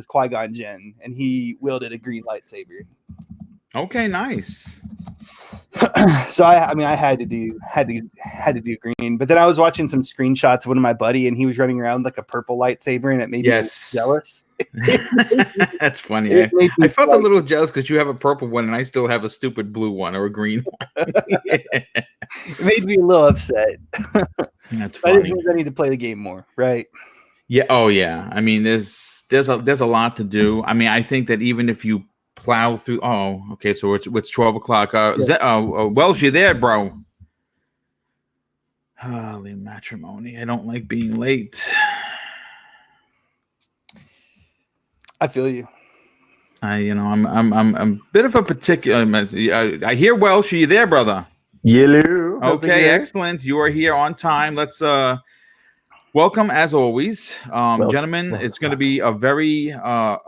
Qui-Gon Jinn, and he wielded a green lightsaber. Okay, nice. So I mean, I had to do green, but then I was watching some screenshots of one of my buddy, and he was running around like a purple lightsaber, and it made me jealous. That's funny. I felt a little jealous because you have a purple one, and I still have a stupid blue one or a green one. It made me a little upset. That's funny. I need to play the game more, right? Yeah. Oh, yeah. I mean, there's a lot to do. I mean, I think that even if you plow through. Oh, okay. So it's 12 o'clock. Welsh, you there, bro? Holy matrimony! I don't like being late. I feel you. I'm a bit of a particular. I hear Welsh. Are you there, brother? Hello. Okay, excellent. You are here on time. Let's welcome, as always, gentlemen. It's going to be a very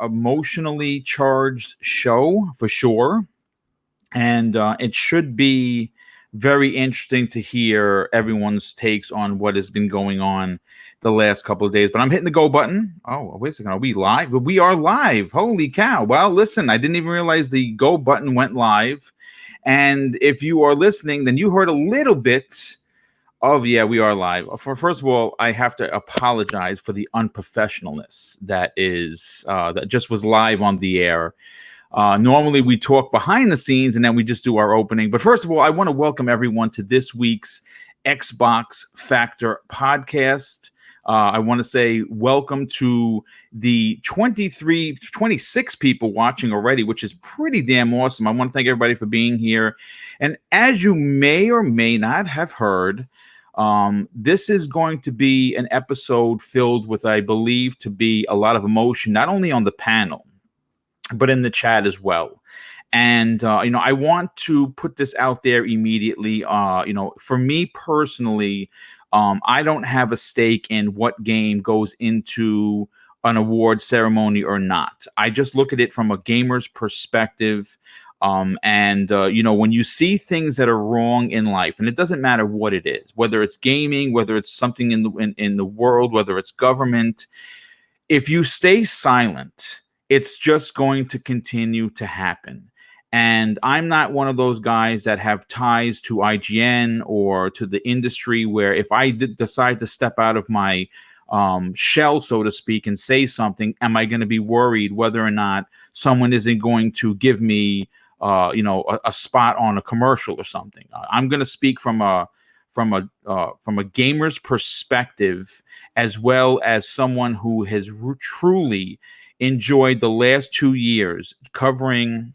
emotionally charged show for sure, and it should be very interesting to hear everyone's takes on what has been going on the last couple of days. But I'm hitting the go button. Oh, wait a second. Are we live? We are live. Holy cow. Well, listen, I didn't even realize the go button went live. And if you are listening, then you heard a little bit of, we are live. First of all, I have to apologize for the unprofessionalness that just was live on the air. Normally we talk behind the scenes and then we just do our opening. But first of all, I want to welcome everyone to this week's Xbox Factor podcast. I want to say welcome to the 26 people watching already, which is pretty damn awesome. I want to thank everybody for being here. And as you may or may not have heard, this is going to be an episode filled with, I believe, to be a lot of emotion, not only on the panel, but in the chat as well. And, I want to put this out there immediately. For me personally, I don't have a stake in what game goes into an award ceremony or not. I just look at it from a gamer's perspective. When you see things that are wrong in life, and it doesn't matter what it is, whether it's gaming, whether it's something in the world, whether it's government, if you stay silent, it's just going to continue to happen. And I'm not one of those guys that have ties to IGN or to the industry where if I decide to step out of my shell, so to speak, and say something, am I going to be worried whether or not someone isn't going to give me a spot on a commercial or something? I'm going to speak from a gamer's perspective, as well as someone who has truly enjoyed the last 2 years covering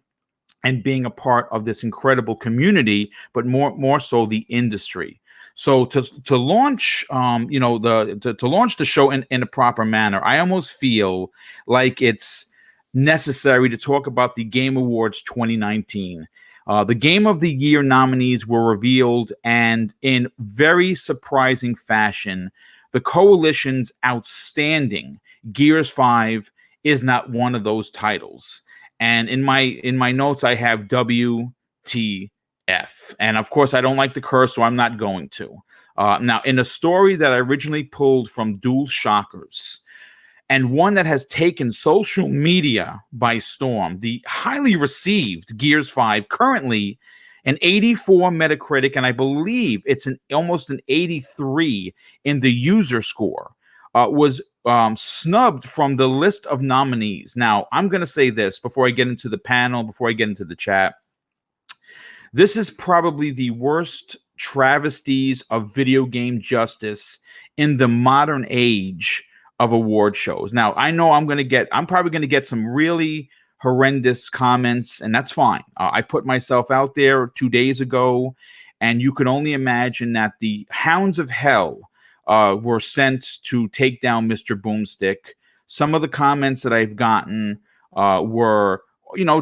and being a part of this incredible community, but more so the industry. So to launch, to launch the show in a proper manner, I almost feel like it's necessary to talk about the Game Awards 2019. The Game of the Year nominees were revealed, and in very surprising fashion, the coalition's outstanding Gears 5 is not one of those titles. And in my notes, I have WTF. And of course, I don't like the curse, so I'm not going to. Now, in a story that I originally pulled from Dual Shockers, and one that has taken social media by storm, the highly received Gears 5, currently an 84 Metacritic, and I believe it's almost an 83 in the user score, was snubbed from the list of nominees. Now, I'm going to say this before I get into the panel, before I get into the chat. This is probably the worst travesties of video game justice in the modern age of award shows. Now, I know I'm probably going to get some really horrendous comments, and that's fine. I put myself out there 2 days ago, and you can only imagine that the hounds of hell were sent to take down Mr. Boomstick. Some of the comments that I've gotten were,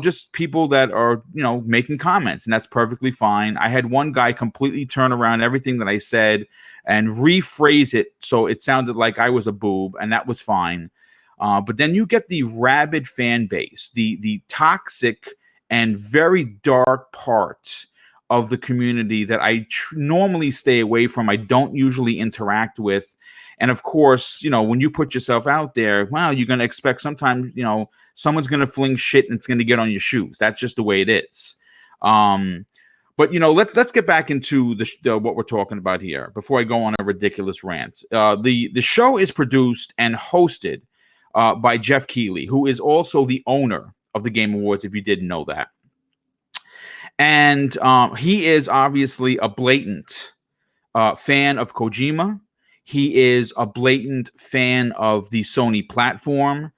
just people that are, making comments, and that's perfectly fine. I had one guy completely turn around everything that I said and rephrase it so it sounded like I was a boob, and that was fine. But then you get the rabid fan base, the toxic and very dark part of the community that I normally stay away from. I don't usually interact with. And of course, you know, when you put yourself out there, wow, you're going to expect sometimes, you know, someone's going to fling shit and it's going to get on your shoes. That's just the way it is. But you know, let's get back into what we're talking about here before I go on a ridiculous rant. The show is produced and hosted by Jeff Keighley, who is also the owner of the Game Awards, if you didn't know that. And he is obviously a blatant fan of Kojima. He is a blatant fan of the Sony platform,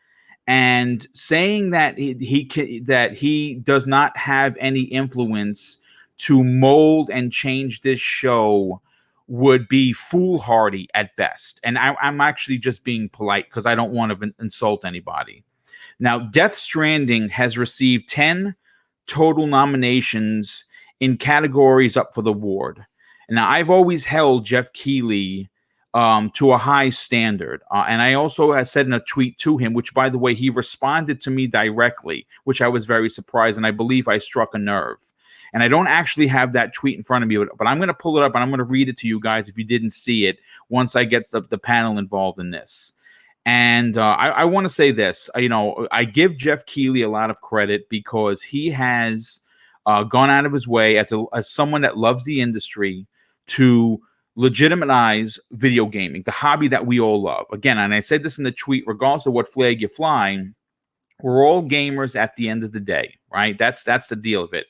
and saying that he does not have any influence to mold and change this show would be foolhardy at best. And I'm actually just being polite because I don't want to insult anybody. Now, Death Stranding has received 10 total nominations in categories up for the award. Now, I've always held Jeff Keighley to a high standard. And I also said in a tweet to him, which, by the way, he responded to me directly, which I was very surprised. And I believe I struck a nerve. And I don't actually have that tweet in front of me, but I'm going to pull it up and I'm going to read it to you guys if you didn't see it once I get the panel involved in this. And I want to say this, you know, I give Jeff Keighley a lot of credit because he has gone out of his way as someone that loves the industry to legitimize video gaming, the hobby that we all love. Again, and I said this in the tweet, regardless of what flag you fly, we're all gamers at the end of the day, right? That's the deal of it.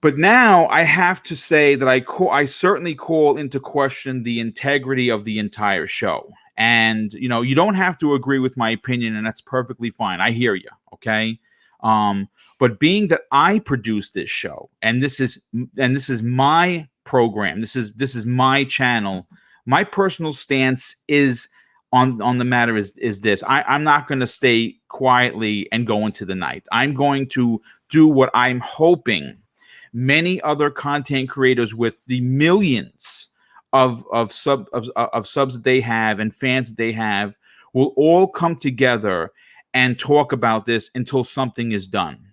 But now I have to say that I certainly call into question the integrity of the entire show. And, you know, you don't have to agree with my opinion, and that's perfectly fine. I hear you, okay? But being that I produce this show, and this is my program, this is my channel, my personal stance is on the matter is this. I'm not going to stay quietly and go into the night. I'm going to do what I'm hoping many other content creators with the millions of subs that they have and fans that they have will all come together and talk about this until something is done.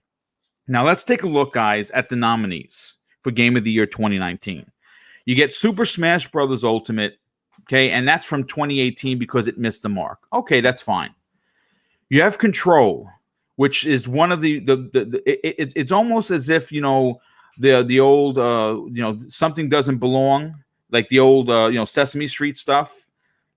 Now let's take a look, guys, at the nominees for Game of the Year 2019. You get Super Smash Bros. Ultimate, okay, and that's from 2018 because it missed the mark. Okay, that's fine. You have Control, which is one of it's almost as if, you know, the old you know, Something Doesn't Belong, like the old you know, Sesame Street stuff.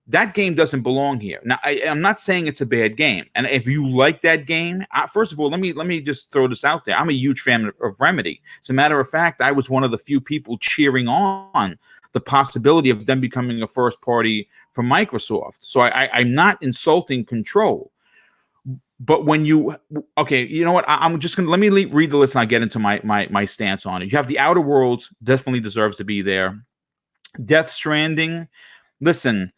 That game doesn't belong here. Now, I'm not saying it's a bad game, and if you like that game, first of all, let me just throw this out there. I'm a huge fan of Remedy. As a matter of fact, I was one of the few people cheering on the possibility of them becoming a first party from Microsoft. So I'm not insulting Control. But when you, okay, you know what? I'm just going to, let me read the list and I'll get into my stance on it. You have The Outer Worlds, definitely deserves to be there. Death Stranding, listen,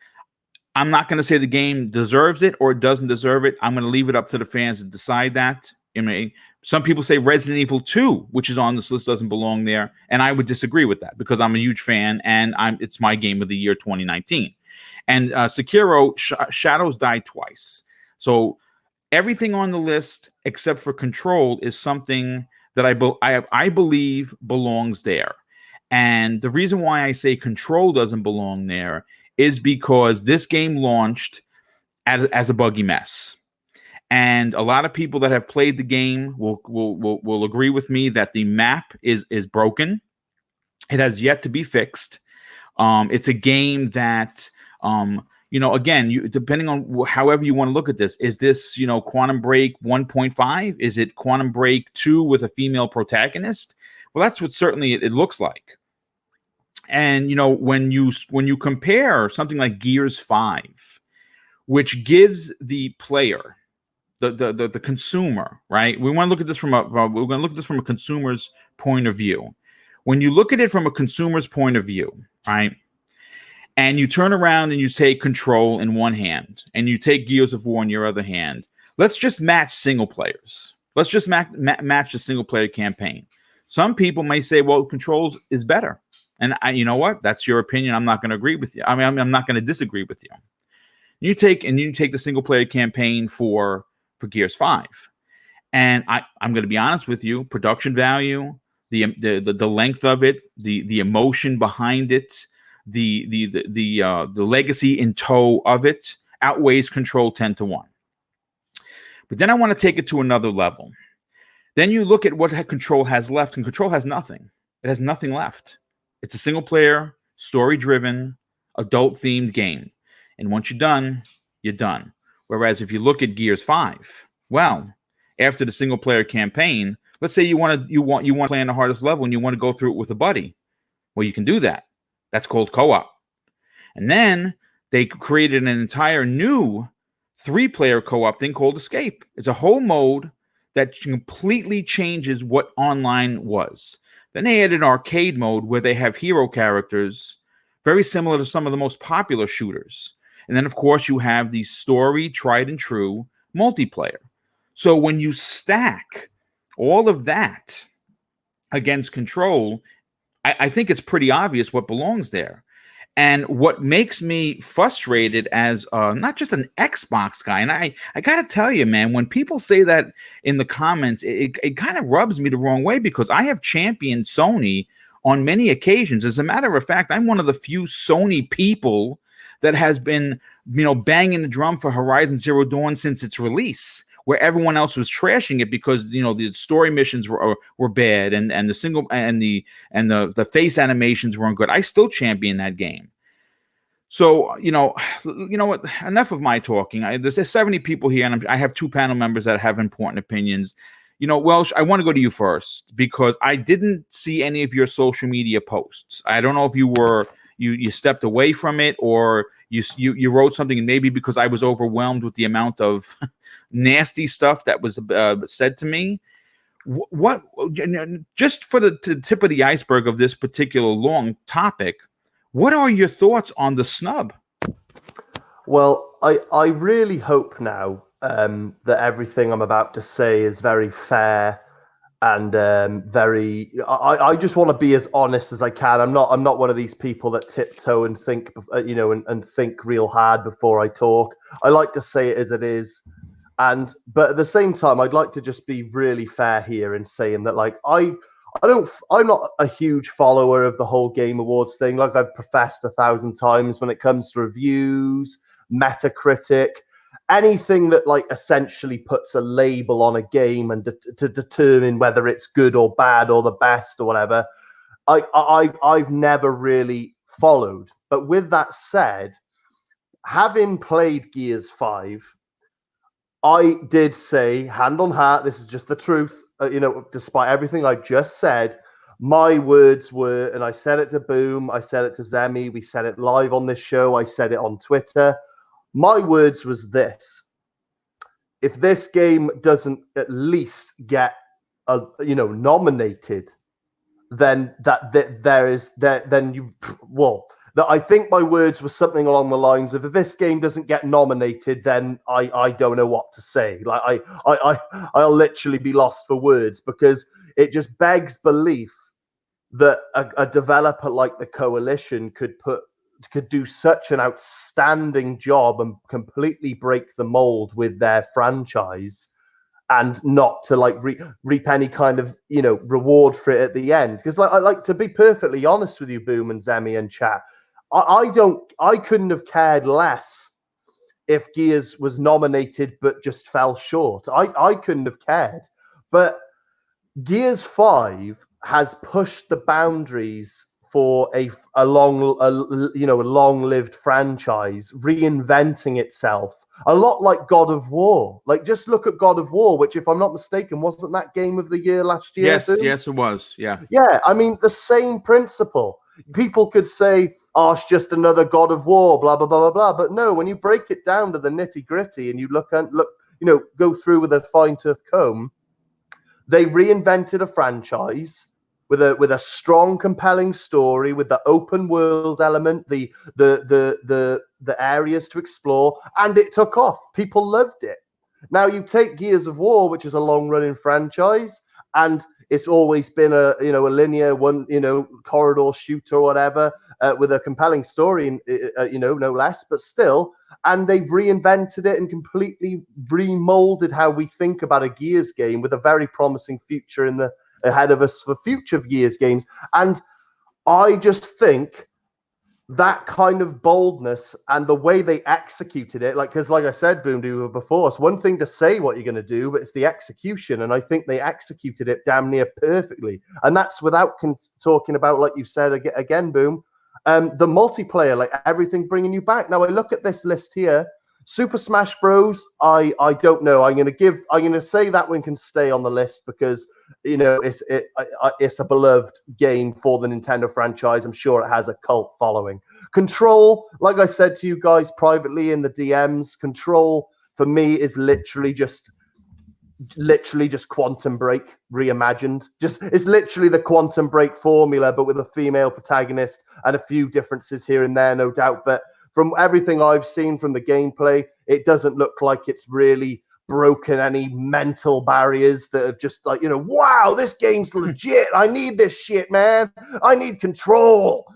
I'm not going to say the game deserves it or it doesn't deserve it. I'm going to leave it up to the fans to decide that. I mean, some people say Resident Evil 2, which is on this list, doesn't belong there. And I would disagree with that because I'm a huge fan and it's my Game of the Year 2019. And Sekiro, Shadows Die Twice. So everything on the list except for Control is something that I believe belongs there. And the reason why I say Control doesn't belong there is because this game launched as a buggy mess. And a lot of people that have played the game will agree with me that the map is broken. It has yet to be fixed. It's a game that you know, again, depending on however you want to look at this, is this, you know, Quantum Break 1.5? Is it Quantum Break 2 with a female protagonist? Well, that's what certainly it looks like. And, you know, when you compare something like Gears 5, which gives the player, the consumer, right? We want to look at this from a consumer's point of view. When you look at it from a consumer's point of view, right? And you turn around and you take Control in one hand and you take Gears of War in your other hand. Let's just match single players. Let's just match the single player campaign. Some people may say, well, Control is better. And you know what? That's your opinion. I'm not going to agree with you. I mean, I'm not going to disagree with you. You take the single player campaign for Gears 5. And I'm going to be honest with you, production value, the length of it, the emotion behind it, the legacy in tow of it outweighs Control 10 to 1. But then I want to take it to another level. Then you look at what Control has left, and Control has nothing. It has nothing left. It's a single player, story driven, adult themed game. And once you're done, you're done. Whereas if you look at Gears 5, well, after the single player campaign, let's say you want to play on the hardest level and you want to go through it with a buddy. Well, you can do that. That's called co-op. And then they created an entire new 3-player co-op thing called Escape. It's a whole mode that completely changes what online was. Then they added arcade mode where they have hero characters very similar to some of the most popular shooters. And then, of course, you have the story, tried and true multiplayer. So when you stack all of that against Control, I think it's pretty obvious what belongs there. And what makes me frustrated as not just an Xbox guy, and I got to tell you, man, when people say that in the comments, it kind of rubs me the wrong way because I have championed Sony on many occasions. As a matter of fact, I'm one of the few Sony people that has been, banging the drum for Horizon Zero Dawn since its release, where everyone else was trashing it because the story missions were bad and the single and the face animations weren't good. I still champion that game. So you know what? Enough of my talking. There's 70 people here, and I have 2 panel members that have important opinions. Welsh, I want to go to you first because I didn't see any of your social media posts. I don't know if you stepped away from it or you wrote something, and maybe because I was overwhelmed with the amount of nasty stuff that was said to me. What just for the tip of the iceberg of this particular long topic, what are your thoughts on the snub? Well, I really hope now that everything I'm about to say is very fair and very. I just want to be as honest as I can. I'm not one of these people that tiptoe and think, and think real hard before I talk. I like to say it as it is. But at the same time, I'd like to just be really fair here in saying that, like, I'm not a huge follower of the whole Game Awards thing. Like I've professed 1,000 times, when it comes to reviews, Metacritic, anything that like essentially puts a label on a game and to determine whether it's good or bad or the best or whatever, I've never really followed. But with that said, having played Gears 5, I did say, hand on heart, this is just the truth, despite everything I just said, my words were, and I said it to Boom, I said it to Zemi, we said it live on this show, I said it on Twitter. My words was this: if this game doesn't at least get, nominated, then I think my words were something along the lines of, if this game doesn't get nominated, then I don't know what to say. Like I'll literally be lost for words, because it just begs belief that a developer like the Coalition could do such an outstanding job and completely break the mold with their franchise, and not to like reap any kind of reward for it at the end. Because I like to be perfectly honest with you, Boom and Zemi and chat, I couldn't have cared less if Gears was nominated but just fell short. I couldn't have cared. But Gears 5 has pushed the boundaries for a long-lived franchise, reinventing itself. A lot like God of War. Like, just look at God of War, which, if I'm not mistaken, wasn't that Game of the Year last year? Yes, yes, it was. Yeah. Yeah, I mean, the same principle. People could say, oh, it's just another God of War, blah, blah, blah, blah, blah. But no, when you break it down to the nitty-gritty and you go through with a fine-tooth comb, they reinvented a franchise with a strong, compelling story, with the open world element, the areas to explore, and it took off. People loved it. Now you take Gears of War, which is a long-running franchise, and it's always been a linear one, corridor shooter or whatever, with a compelling story, no less, but still. And they've reinvented it and completely remolded how we think about a Gears game, with a very promising future ahead of us for future Gears games. And I just think that kind of boldness and the way they executed it, because like I said, Boom before, it's one thing to say what you're going to do, but it's the execution. And I think they executed it damn near perfectly. And that's without talking about, like you said again, Boom, the multiplayer, like everything bringing you back. Now I look at this list here. Super Smash Bros. I don't know. I'm gonna say that one can stay on the list because it's a beloved game for the Nintendo franchise. I'm sure it has a cult following. Control, like I said to you guys privately in the DMs, Control for me is literally just Quantum Break reimagined. It's literally the Quantum Break formula, but with a female protagonist and a few differences here and there, no doubt. But from everything I've seen from the gameplay, it doesn't look like it's really broken any mental barriers that are just like, wow, this game's legit. I need this shit, man. I need Control.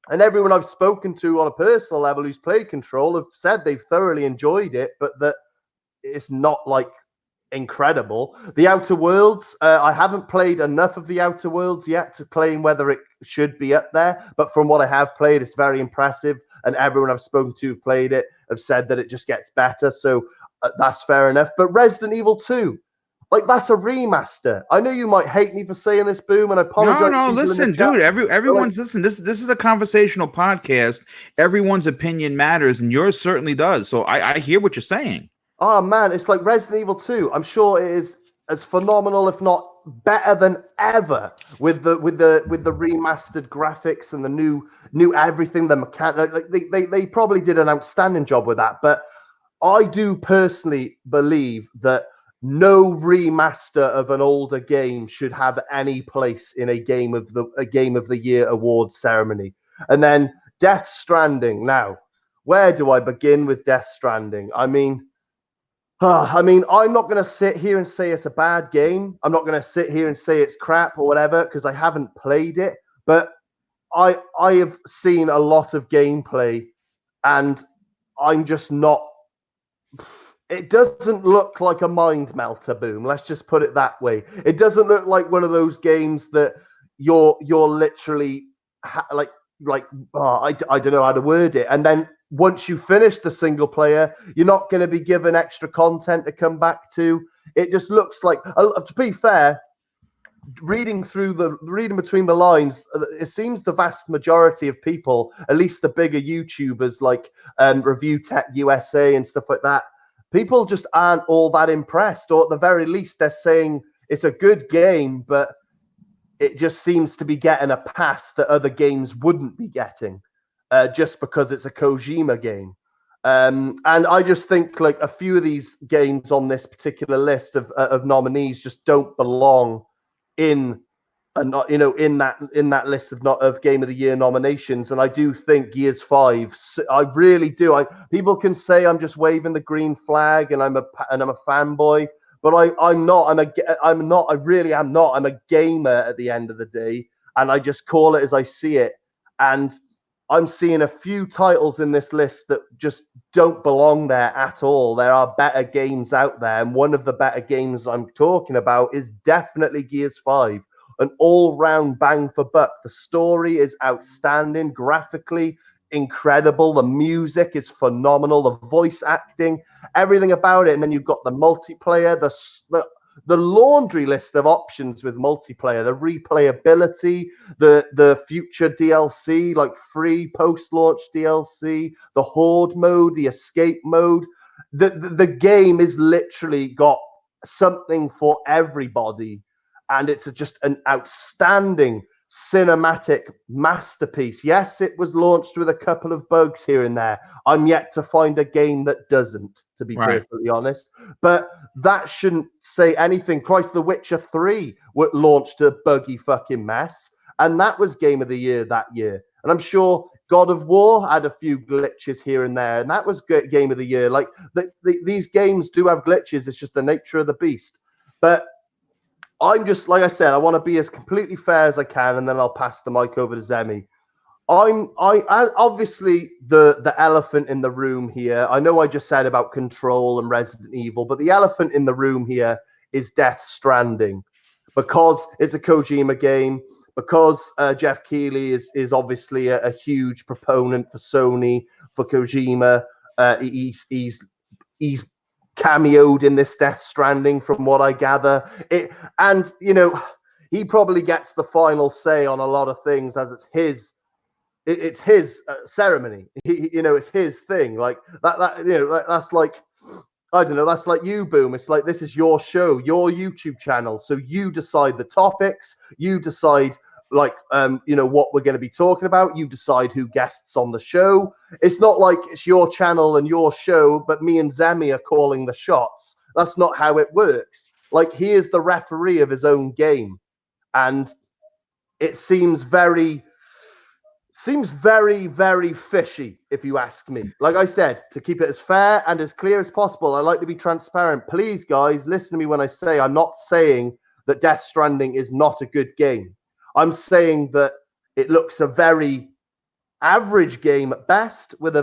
And everyone I've spoken to on a personal level who's played Control have said they've thoroughly enjoyed it, but that it's not like incredible. The Outer Worlds, I haven't played enough of the Outer Worlds yet to claim whether it should be up there, but from what I have played, it's very impressive. And everyone I've spoken to who've played it have said that it just gets better. So that's fair enough. But Resident Evil 2, that's a remaster. I know you might hate me for saying this, Boom, and I apologize. No, listen, dude. Everyone's listen. This is a conversational podcast. Everyone's opinion matters, and yours certainly does. So I hear what you're saying. Oh man, it's like Resident Evil 2. I'm sure it is as phenomenal, if not better than ever, with the remastered graphics and the new everything. The mechanic, they probably did an outstanding job with that. But I do personally believe that no remaster of an older game should have any place in a game of the year awards ceremony. And then Death Stranding. Now, where do I begin with Death Stranding? I mean, I'm not going to sit here and say it's a bad game. I'm not going to sit here and say it's crap or whatever because I haven't played it. But I have seen a lot of gameplay, and I'm just not. It doesn't look like a mind melter, Boom. Let's just put it that way. It doesn't look like one of those games that you're literally I don't know how to word it, and then once you finish the single player, you're not going to be given extra content to come back to. It just looks like, to be fair, reading between the lines, it seems the vast majority of people, at least the bigger YouTubers like Review Tech USA and stuff like that, people just aren't all that impressed, or at the very least, they're saying it's a good game, but it just seems to be getting a pass that other games wouldn't be getting. Just because it's a Kojima game. And I just think like a few of these games on this particular list of nominees just don't belong in that list of Game of the Year nominations. And I do think Gears 5, I really do. People can say I'm just waving the green flag and I'm a fanboy, but I'm not. I really am not. I'm a gamer at the end of the day, and I just call it as I see it. And I'm seeing a few titles in this list that just don't belong there at all. There are better games out there, and one of the better games I'm talking about is definitely Gears 5. An all-round bang for buck. The story is outstanding, graphically incredible. The music is phenomenal. The voice acting, everything about it. And then you've got the multiplayer, the laundry list of options with multiplayer, the replayability, the future DLC, like free post-launch DLC, the horde mode, the escape mode. The game is literally got something for everybody, and it's just an outstanding cinematic masterpiece. Yes, it was launched with a couple of bugs here and there. I'm yet to find a game that doesn't, to be perfectly honest. But that shouldn't say anything. Christ, The Witcher 3 launched a buggy fucking mess, and that was Game of the Year that year. And I'm sure God of War had a few glitches here and there, and that was Game of the Year. Like these games do have glitches. It's just the nature of the beast. But I'm just, like I said, I want to be as completely fair as I can, and then I'll pass the mic over to Zemi. I obviously the elephant in the room here. I know I just said about Control and Resident Evil, but the elephant in the room here is Death Stranding, because it's a Kojima game, because Jeff Keighley is obviously a huge proponent for Sony, for Kojima. He's cameoed in this Death Stranding, from what I gather. And you know, he probably gets the final say on a lot of things, as it's his ceremony. You know, it's his thing. Like that. You know, that's like, I don't know. That's like you, Boom. It's like, this is your show, your YouTube channel. So you decide the topics. You decide, like, you know, what we're going to be talking about. You decide who guests on the show. It's not like it's your channel and your show, but me and Zemi are calling the shots. That's not how it works. Like, he is the referee of his own game, and it seems very, very fishy, if you ask me. Like I said, to keep it as fair and as clear as possible, I like to be transparent. Please, guys, listen to me when I say I'm not saying that Death Stranding is not a good game. I'm saying that it looks a very average game at best, with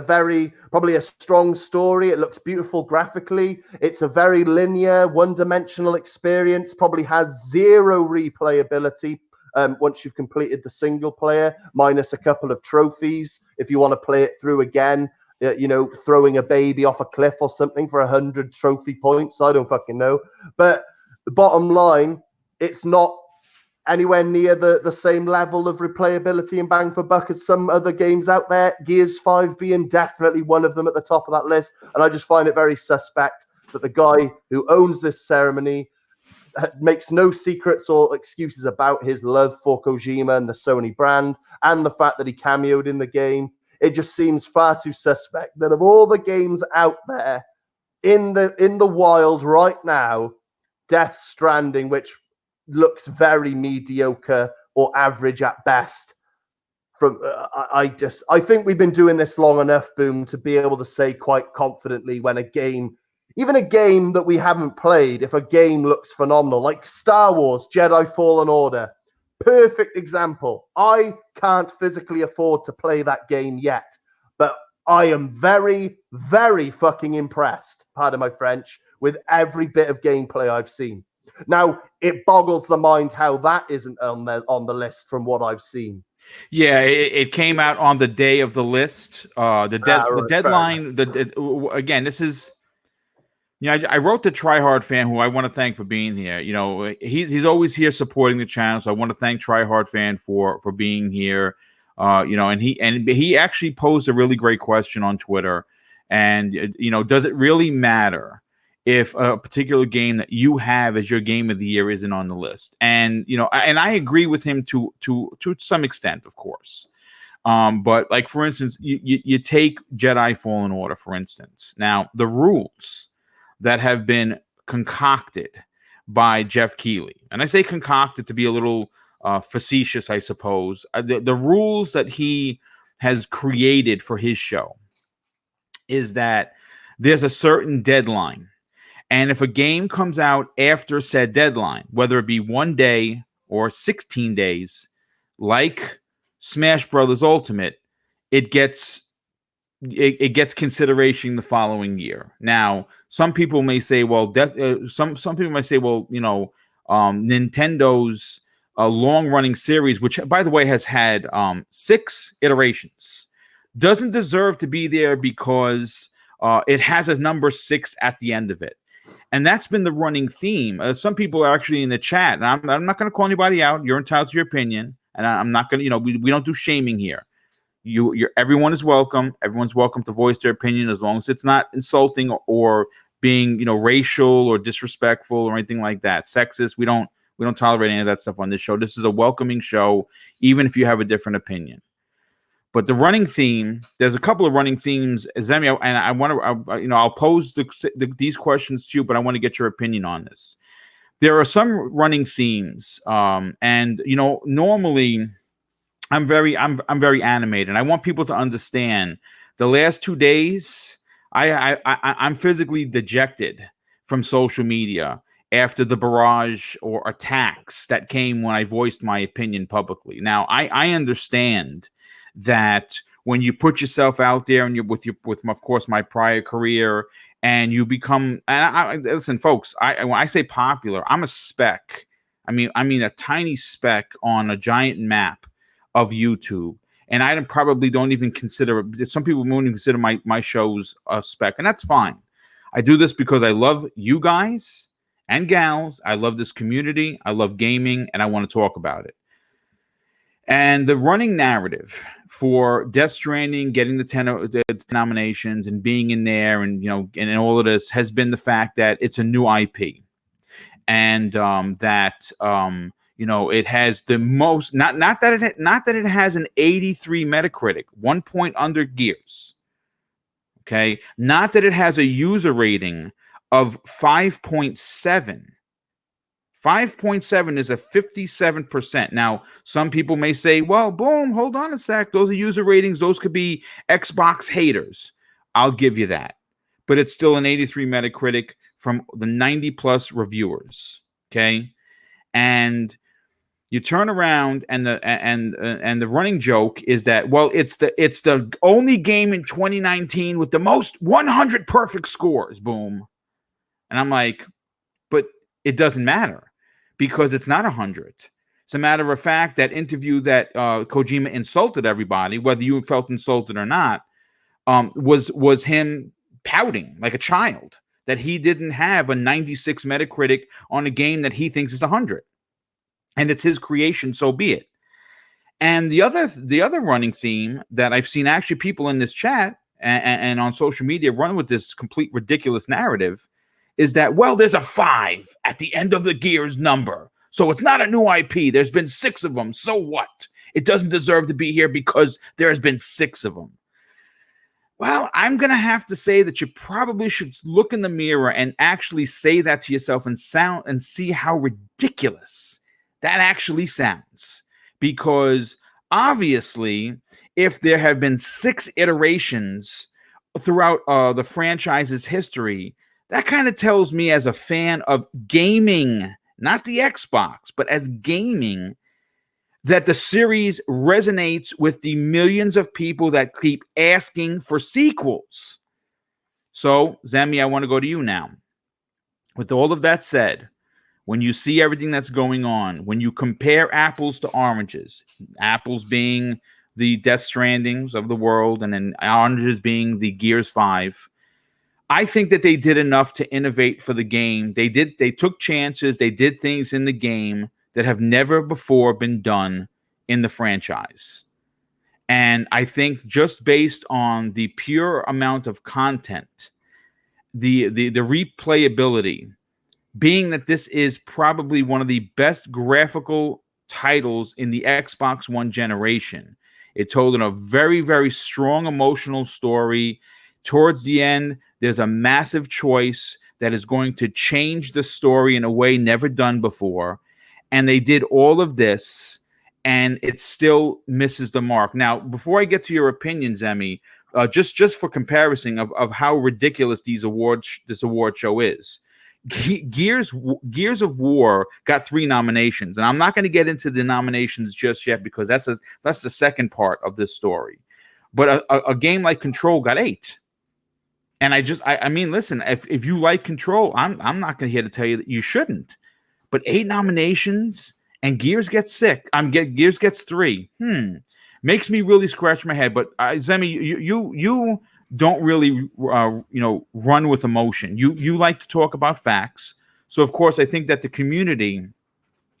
probably a strong story. It looks beautiful graphically. It's a very linear, one-dimensional experience, probably has zero replayability. Once you've completed the single player, minus a couple of trophies, if you want to play it through again, you know, throwing a baby off a cliff or something for 100 trophy points. I don't fucking know. But the bottom line, it's not anywhere near the same level of replayability and bang for buck as some other games out there. Gears 5 being definitely one of them at the top of that list. And I just find it very suspect that the guy who owns this ceremony makes no secrets or excuses about his love for Kojima and the Sony brand, and the fact that he cameoed in the game. It just seems far too suspect that of all the games out there in the wild right now, Death Stranding, which looks very mediocre or average at best, I think we've been doing this long enough, Boom, to be able to say quite confidently when a game, even a game that we haven't played, if a game looks phenomenal, like Star Wars Jedi Fallen Order, perfect example. I can't physically afford to play that game yet, but I am very, very fucking impressed, pardon my French, with every bit of gameplay I've seen. Now, it boggles the mind how that isn't on the list from what I've seen. Yeah, it came out on the day of the list. The deadline. Again, this is. You know, I wrote to Tryhard Fan, who I want to thank for being here. You know, he's always here supporting the channel, so I want to thank Tryhard Fan for being here. You know, and he actually posed a really great question on Twitter. And you know, does it really matter if a particular game that you have as your game of the year isn't on the list? And you know, and I agree with him to some extent, of course. But like, for instance, you take Jedi Fallen Order, for instance. Now, the rules that have been concocted by Jeff Keighley, and I say concocted to be a little facetious, I suppose. The rules that he has created for his show is that there's a certain deadline. And if a game comes out after said deadline, whether it be 1 day or 16 days, like Smash Brothers Ultimate, it gets consideration the following year. Now, some people may say, well, some people might say, well, you know, Nintendo's long-running series, which, by the way, has had 6 iterations, doesn't deserve to be there because it has a number 6 at the end of it. And that's been the running theme. Some people are actually in the chat, and I'm not going to call anybody out. You're entitled to your opinion, and I'm not going to, you know, we don't do shaming here. Everyone is welcome. Everyone's welcome to voice their opinion, as long as it's not insulting or being, you know, racial or disrespectful or anything like that. Sexist. We don't tolerate any of that stuff on this show. This is a welcoming show, even if you have a different opinion. But the running theme, there's a couple of running themes, Zemi, and I want to, you know, I'll pose these questions to you, but I want to get your opinion on this. There are some running themes, and you know, normally I'm very animated. I want people to understand the last 2 days, I'm physically dejected from social media after the barrage or attacks that came when I voiced my opinion publicly. Now, I understand that when you put yourself out there and you're with of course my prior career, and you become, and listen, folks, when I say popular, I'm a spec. I mean a tiny speck on a giant map of YouTube. And I probably don't even consider it. Some people won't even consider my shows a speck, and that's fine. I do this because I love you guys and gals. I love this community. I love gaming, and I want to talk about it. And the running narrative for Death Stranding getting the 10 nominations and being in there, and and all of this has been the fact that it's a new IP, and that it has the most not that it has an 83 Metacritic, 1 point under Gears. Okay, not that it has a user rating of 5.7. 5.7 is a 57%. Now, some people may say, well, boom, hold on a sec. Those are user ratings. Those could be Xbox haters. I'll give you that. But it's still an 83 Metacritic from the 90 plus reviewers. Okay. And you turn around and the running joke is that, well, it's the only game in 2019 with the most 100 perfect scores. Boom. And I'm like, but it doesn't matter. Because it's not 100. It's a matter of fact that interview that Kojima insulted everybody, whether you felt insulted or not, was him pouting like a child that he didn't have a 96 Metacritic on a game that he thinks is 100. And it's his creation, so be it. And the other running theme that I've seen actually people in this chat and on social media run with this complete ridiculous narrative is that, well, there's a 5 at the end of the Gears number. So it's not a new IP. There's been 6 of them. So what? It doesn't deserve to be here because there has been 6 of them. Well, I'm going to have to say that you probably should look in the mirror and actually say that to yourself and see how ridiculous that actually sounds. Because obviously, if there have been 6 iterations throughout the franchise's history, that kind of tells me as a fan of gaming, not the Xbox, but as gaming, that the series resonates with the millions of people that keep asking for sequels. So, Zemi, I want to go to you now. With all of that said, when you see everything that's going on, when you compare apples to oranges, apples being the Death Strandings of the world, and then oranges being the Gears 5, I think that they did enough to innovate for the game. They took chances. They did things in the game that have never before been done in the franchise. And I think just based on the pure amount of content, the replayability, being that this is probably one of the best graphical titles in the Xbox One generation. It told a very, very strong emotional story. Towards the end, there's a massive choice that is going to change the story in a way never done before. And they did all of this, and it still misses the mark. Now, before I get to your opinions, Emmy, just for comparison of how ridiculous this award show is, Gears of War got 3 nominations, and I'm not going to get into the nominations just yet because that's the second part of this story. But a game like Control got 8. And I mean, listen, if you like Control, I'm not going to here to tell you that you shouldn't. But 8 nominations and Gears gets 6. Gears gets 3. Makes me really scratch my head. But Zemi, you don't really run with emotion. You like to talk about facts. So of course, I think that the community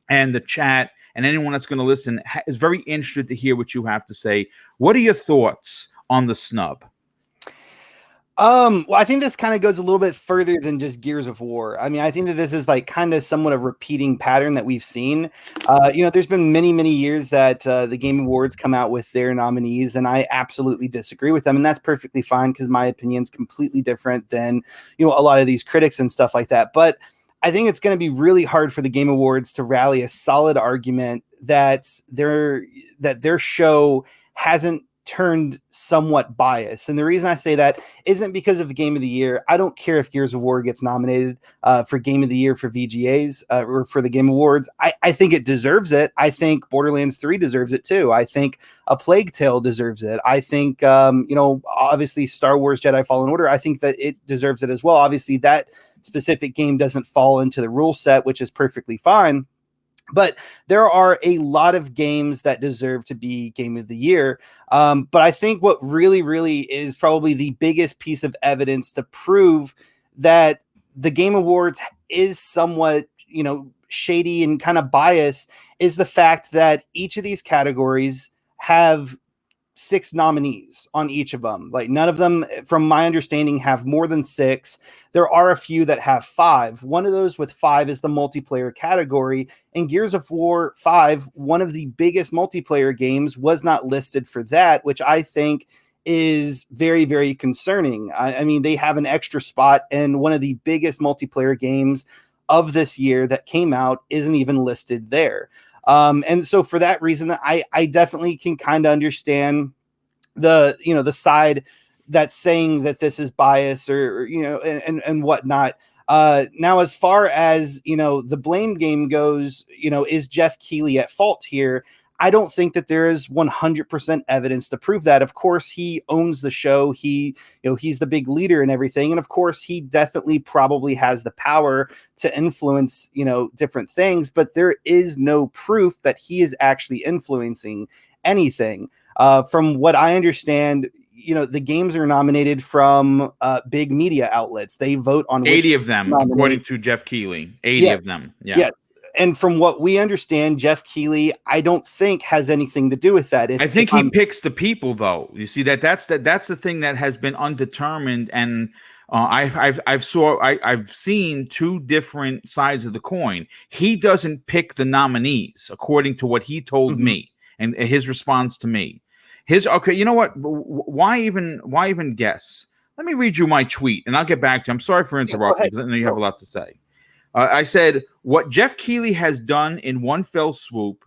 and the chat and anyone that's going to listen is very interested to hear what you have to say. What are your thoughts on the snub? Well, I think this kind of goes a little bit further than just Gears of War. I mean, I think that this is like kind of somewhat a repeating pattern that we've seen. There's been many, many years that the Game Awards come out with their nominees, and I absolutely disagree with them, and that's perfectly fine because my opinion's completely different than a lot of these critics and stuff like that. But I think it's going to be really hard for the Game Awards to rally a solid argument that their show hasn't turned somewhat biased. And the reason I say that isn't because of the Game of the Year. I don't care if Gears of War gets nominated for Game of the Year for VGAs or for the Game Awards. I think it deserves it. I think Borderlands 3 deserves it too. I think A Plague Tale deserves it. I think, obviously Star Wars Jedi Fallen Order, I think that it deserves it as well. Obviously that specific game doesn't fall into the rule set, which is perfectly fine. But there are a lot of games that deserve to be Game of the Year. But I think what really, really is probably the biggest piece of evidence to prove that the Game Awards is somewhat, shady and kind of biased is the fact that each of these categories have 6 nominees on each of them. Like none of them, from my understanding, have more than 6. There are a few that have 5. One of those with 5 is the multiplayer category. In Gears of War 5, one of the biggest multiplayer games was not listed for that, which I think is very, very concerning. I mean, they have an extra spot, and one of the biggest multiplayer games of this year that came out isn't even listed there. And so for that reason, I definitely can kind of understand the side that's saying that this is bias or and whatnot. Now, as far as the blame game goes, is Jeff Keighley at fault here? I don't think that there is 100% evidence to prove that. Of course, he owns the show. He's the big leader and everything. And of course, he definitely probably has the power to influence, different things, but there is no proof that he is actually influencing anything. From what I understand, the games are nominated from big media outlets. They vote on 80 of them, according to Jeff Keighley. 80 of them. Yeah. Yes. And from what we understand, Jeff Keighley, I don't think has anything to do with that. I think he picks the people, though. You see that's the thing that has been undetermined, and I've seen 2 different sides of the coin. He doesn't pick the nominees, according to what he told me and his response to me. Okay, you know what? Why even guess? Let me read you my tweet, and I'll get back to you. I'm sorry for interrupting, because I know you have a lot to say. I said, what Jeff Keighley has done in one fell swoop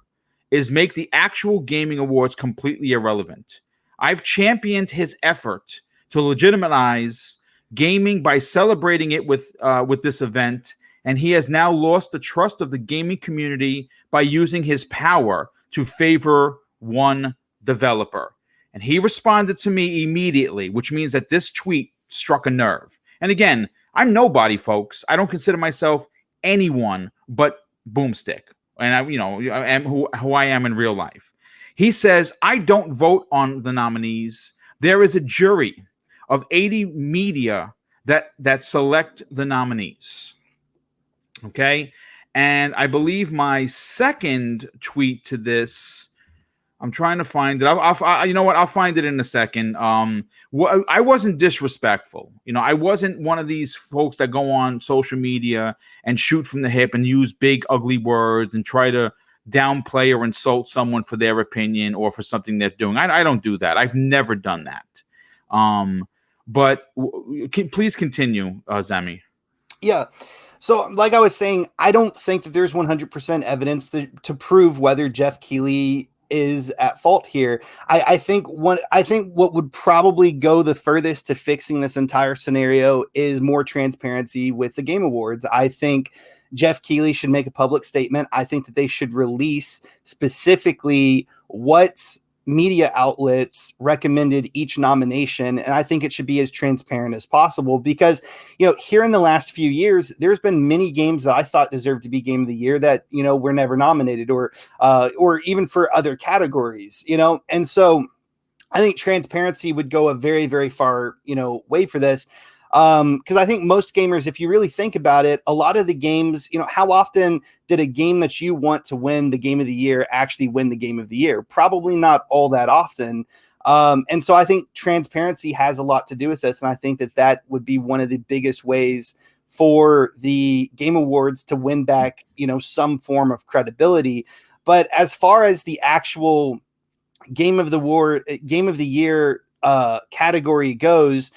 is make the actual gaming awards completely irrelevant. I've championed his effort to legitimize gaming by celebrating it with this event, and he has now lost the trust of the gaming community by using his power to favor one developer. And he responded to me immediately, which means that this tweet struck a nerve. And again, I'm nobody, folks. I don't consider myself anyone but Boomstick, and I am who I am in real life. He says, I don't vote on the nominees. There is a jury of 80 media that select the nominees. Okay, and I believe my second tweet to this, I'm trying to find it. You know what? I'll find it in a second. I wasn't disrespectful. I wasn't one of these folks that go on social media and shoot from the hip and use big, ugly words and try to downplay or insult someone for their opinion or for something they're doing. I don't do that. I've never done that. But please continue, Zemi. Yeah. So like I was saying, I don't think that there's 100% evidence to prove whether Jeff Keighley is at fault here. I think what would probably go the furthest to fixing this entire scenario is more transparency with the Game Awards. I think Jeff Keighley should make a public statement. I think that they should release specifically what media outlets recommended each nomination, and I think it should be as transparent as possible, because here in the last few years there's been many games that I thought deserved to be Game of the Year that were never nominated, or even for other categories, and so I think transparency would go a very, very far way for this. Because I think most gamers, if you really think about it, a lot of the games, how often did a game that you want to win the Game of the Year actually win the Game of the Year? Probably not all that often. And so I think transparency has a lot to do with this. And I think that would be one of the biggest ways for the Game Awards to win back, some form of credibility. But as far as the actual Game of the Year category goes,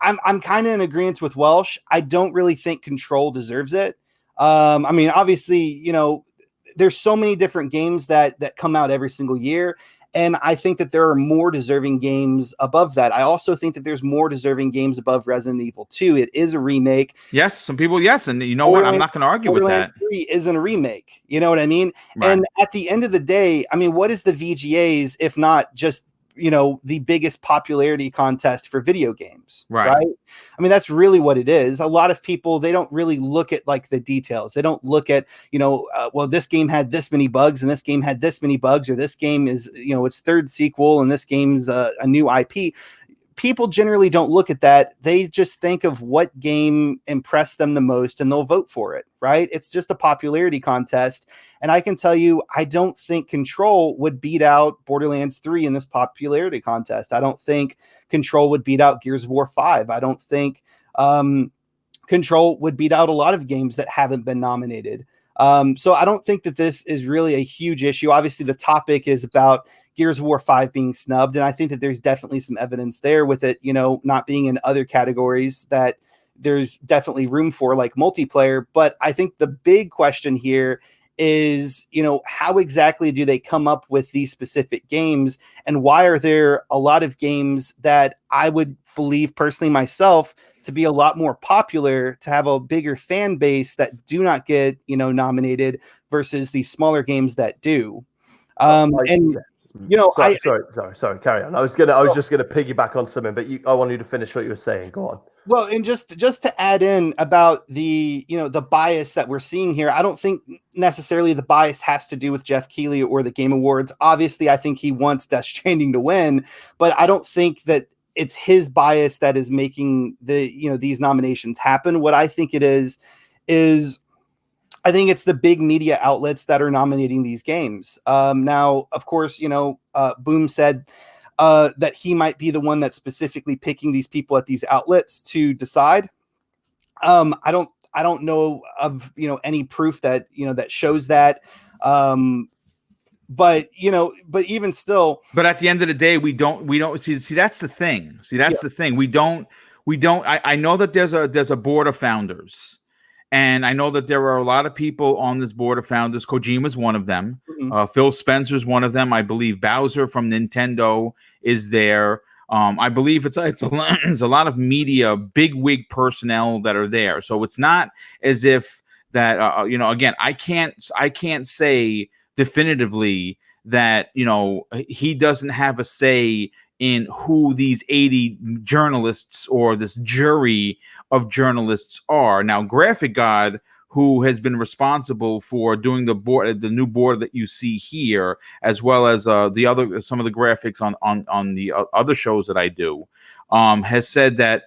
I'm kind of in agreement with Welsh. I don't really think Control deserves it. I mean, obviously, there's so many different games that come out every single year, and I think that there are more deserving games above that. I also think that there's more deserving games above Resident Evil 2. It is a remake. Yes, some people, yes, and you know what? I'm not going to argue with that. 3 isn't a remake. You know what I mean? Right. And at the end of the day, I mean, what is the VGAs if not just the biggest popularity contest for video games, Right. right? I mean, that's really what it is. A lot of people, they don't really look at like the details. They don't look at, well, this game had this many bugs and this game had this many bugs, or this game is, its third sequel and this game's a new IP. People generally don't look at that. They just think of what game impressed them the most and they'll vote for it, right? It's just a popularity contest. And I can tell you, I don't think Control would beat out Borderlands 3 in this popularity contest. I don't think Control would beat out Gears of War 5. I don't think Control would beat out a lot of games that haven't been nominated. So I don't think that this is really a huge issue. Obviously, the topic is about Gears of War 5 being snubbed, and I think that there's definitely some evidence there with it, not being in other categories that there's definitely room for, like multiplayer. But I think the big question here is, how exactly do they come up with these specific games, and why are there a lot of games that I would believe personally myself to be a lot more popular, to have a bigger fan base that do not get, nominated versus these smaller games that do. Sorry, carry on. I was just gonna piggyback on something, but I want you to finish what you were saying. Go on. Well, and just to add in about the the bias that we're seeing here, I don't think necessarily the bias has to do with Jeff Keighley or the Game Awards. Obviously, I think he wants Death Stranding to win, but I don't think that it's his bias that is making the these nominations happen. What I think it is I think it's the big media outlets that are nominating these games. Now, of course, Boom said that he might be the one that's specifically picking these people at these outlets to decide. I don't know of any proof that that shows that. But even still. But at the end of the day, we don't see. That's the thing. The thing. We don't. I know that there's a board of founders. And I know that there are a lot of people on this board of founders. Kojima's one of them. Mm-hmm. Phil Spencer's one of them. I believe Bowser from Nintendo is there. I believe it's a lot of media, big wig personnel that are there. So it's not as if that again, I can't say definitively that he doesn't have a say in who these 80 journalists or this jury of journalists are. Now, Graphic God, who has been responsible for doing the new board that you see here, as well as some of the graphics on the other shows that I do, has said that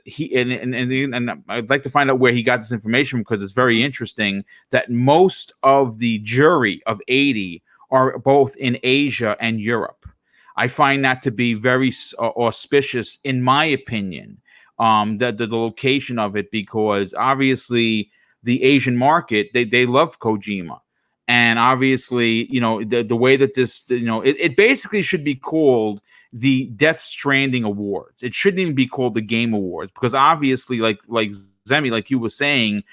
he and I'd like to find out where he got this information, because it's very interesting that most of the jury of 80 are both in Asia and Europe. I find that to be very auspicious, in my opinion, that the location of it, because obviously the Asian market, they love Kojima. And obviously, the way that this, it basically should be called the Death Stranding Awards. It shouldn't even be called the Game Awards, because obviously, like Zemi, like you were saying,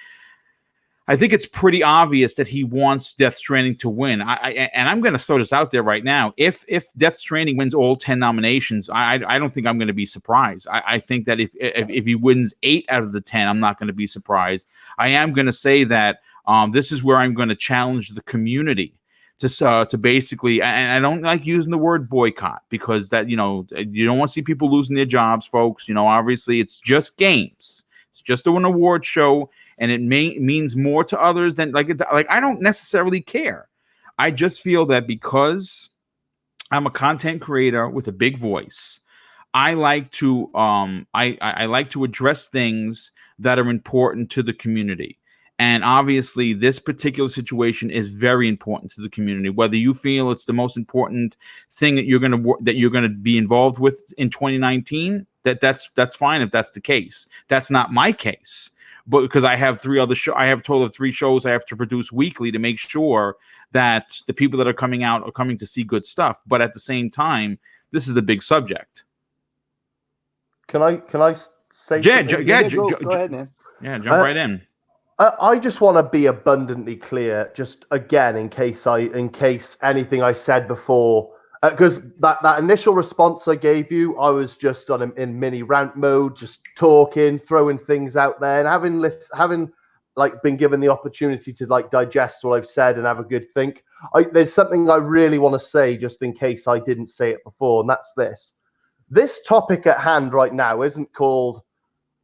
I think it's pretty obvious that he wants Death Stranding to win. And I'm going to throw this out there right now. If Death Stranding wins all 10 nominations, I don't think I'm going to be surprised. I think that if he wins 8 out of the 10, I'm not going to be surprised. I am going to say that this is where I'm going to challenge the community to basically, and I don't like using the word boycott, because that, you don't want to see people losing their jobs, folks. Obviously it's just games. It's just an award show. And it means more to others than like I don't necessarily care. I just feel that because I'm a content creator with a big voice, I like to I like to address things that are important to the community. And obviously, this particular situation is very important to the community. Whether you feel it's the most important thing that you're gonna be involved with in 2019, that's fine if that's the case. That's not my case. But because I have I have a total of 3 shows I have to produce weekly to make sure that the people that are coming out are coming to see good stuff. But at the same time, this is a big subject. Can I say? Yeah, go ahead, man. Yeah, jump right in. I just want to be abundantly clear, just again, in case anything I said before, because that initial response I gave you, I was just in mini rant mode, just talking, throwing things out there, and having like been given the opportunity to like digest what I've said and have a good think, there's something I really want to say just in case I didn't say it before, and that's this. This topic at hand right now isn't called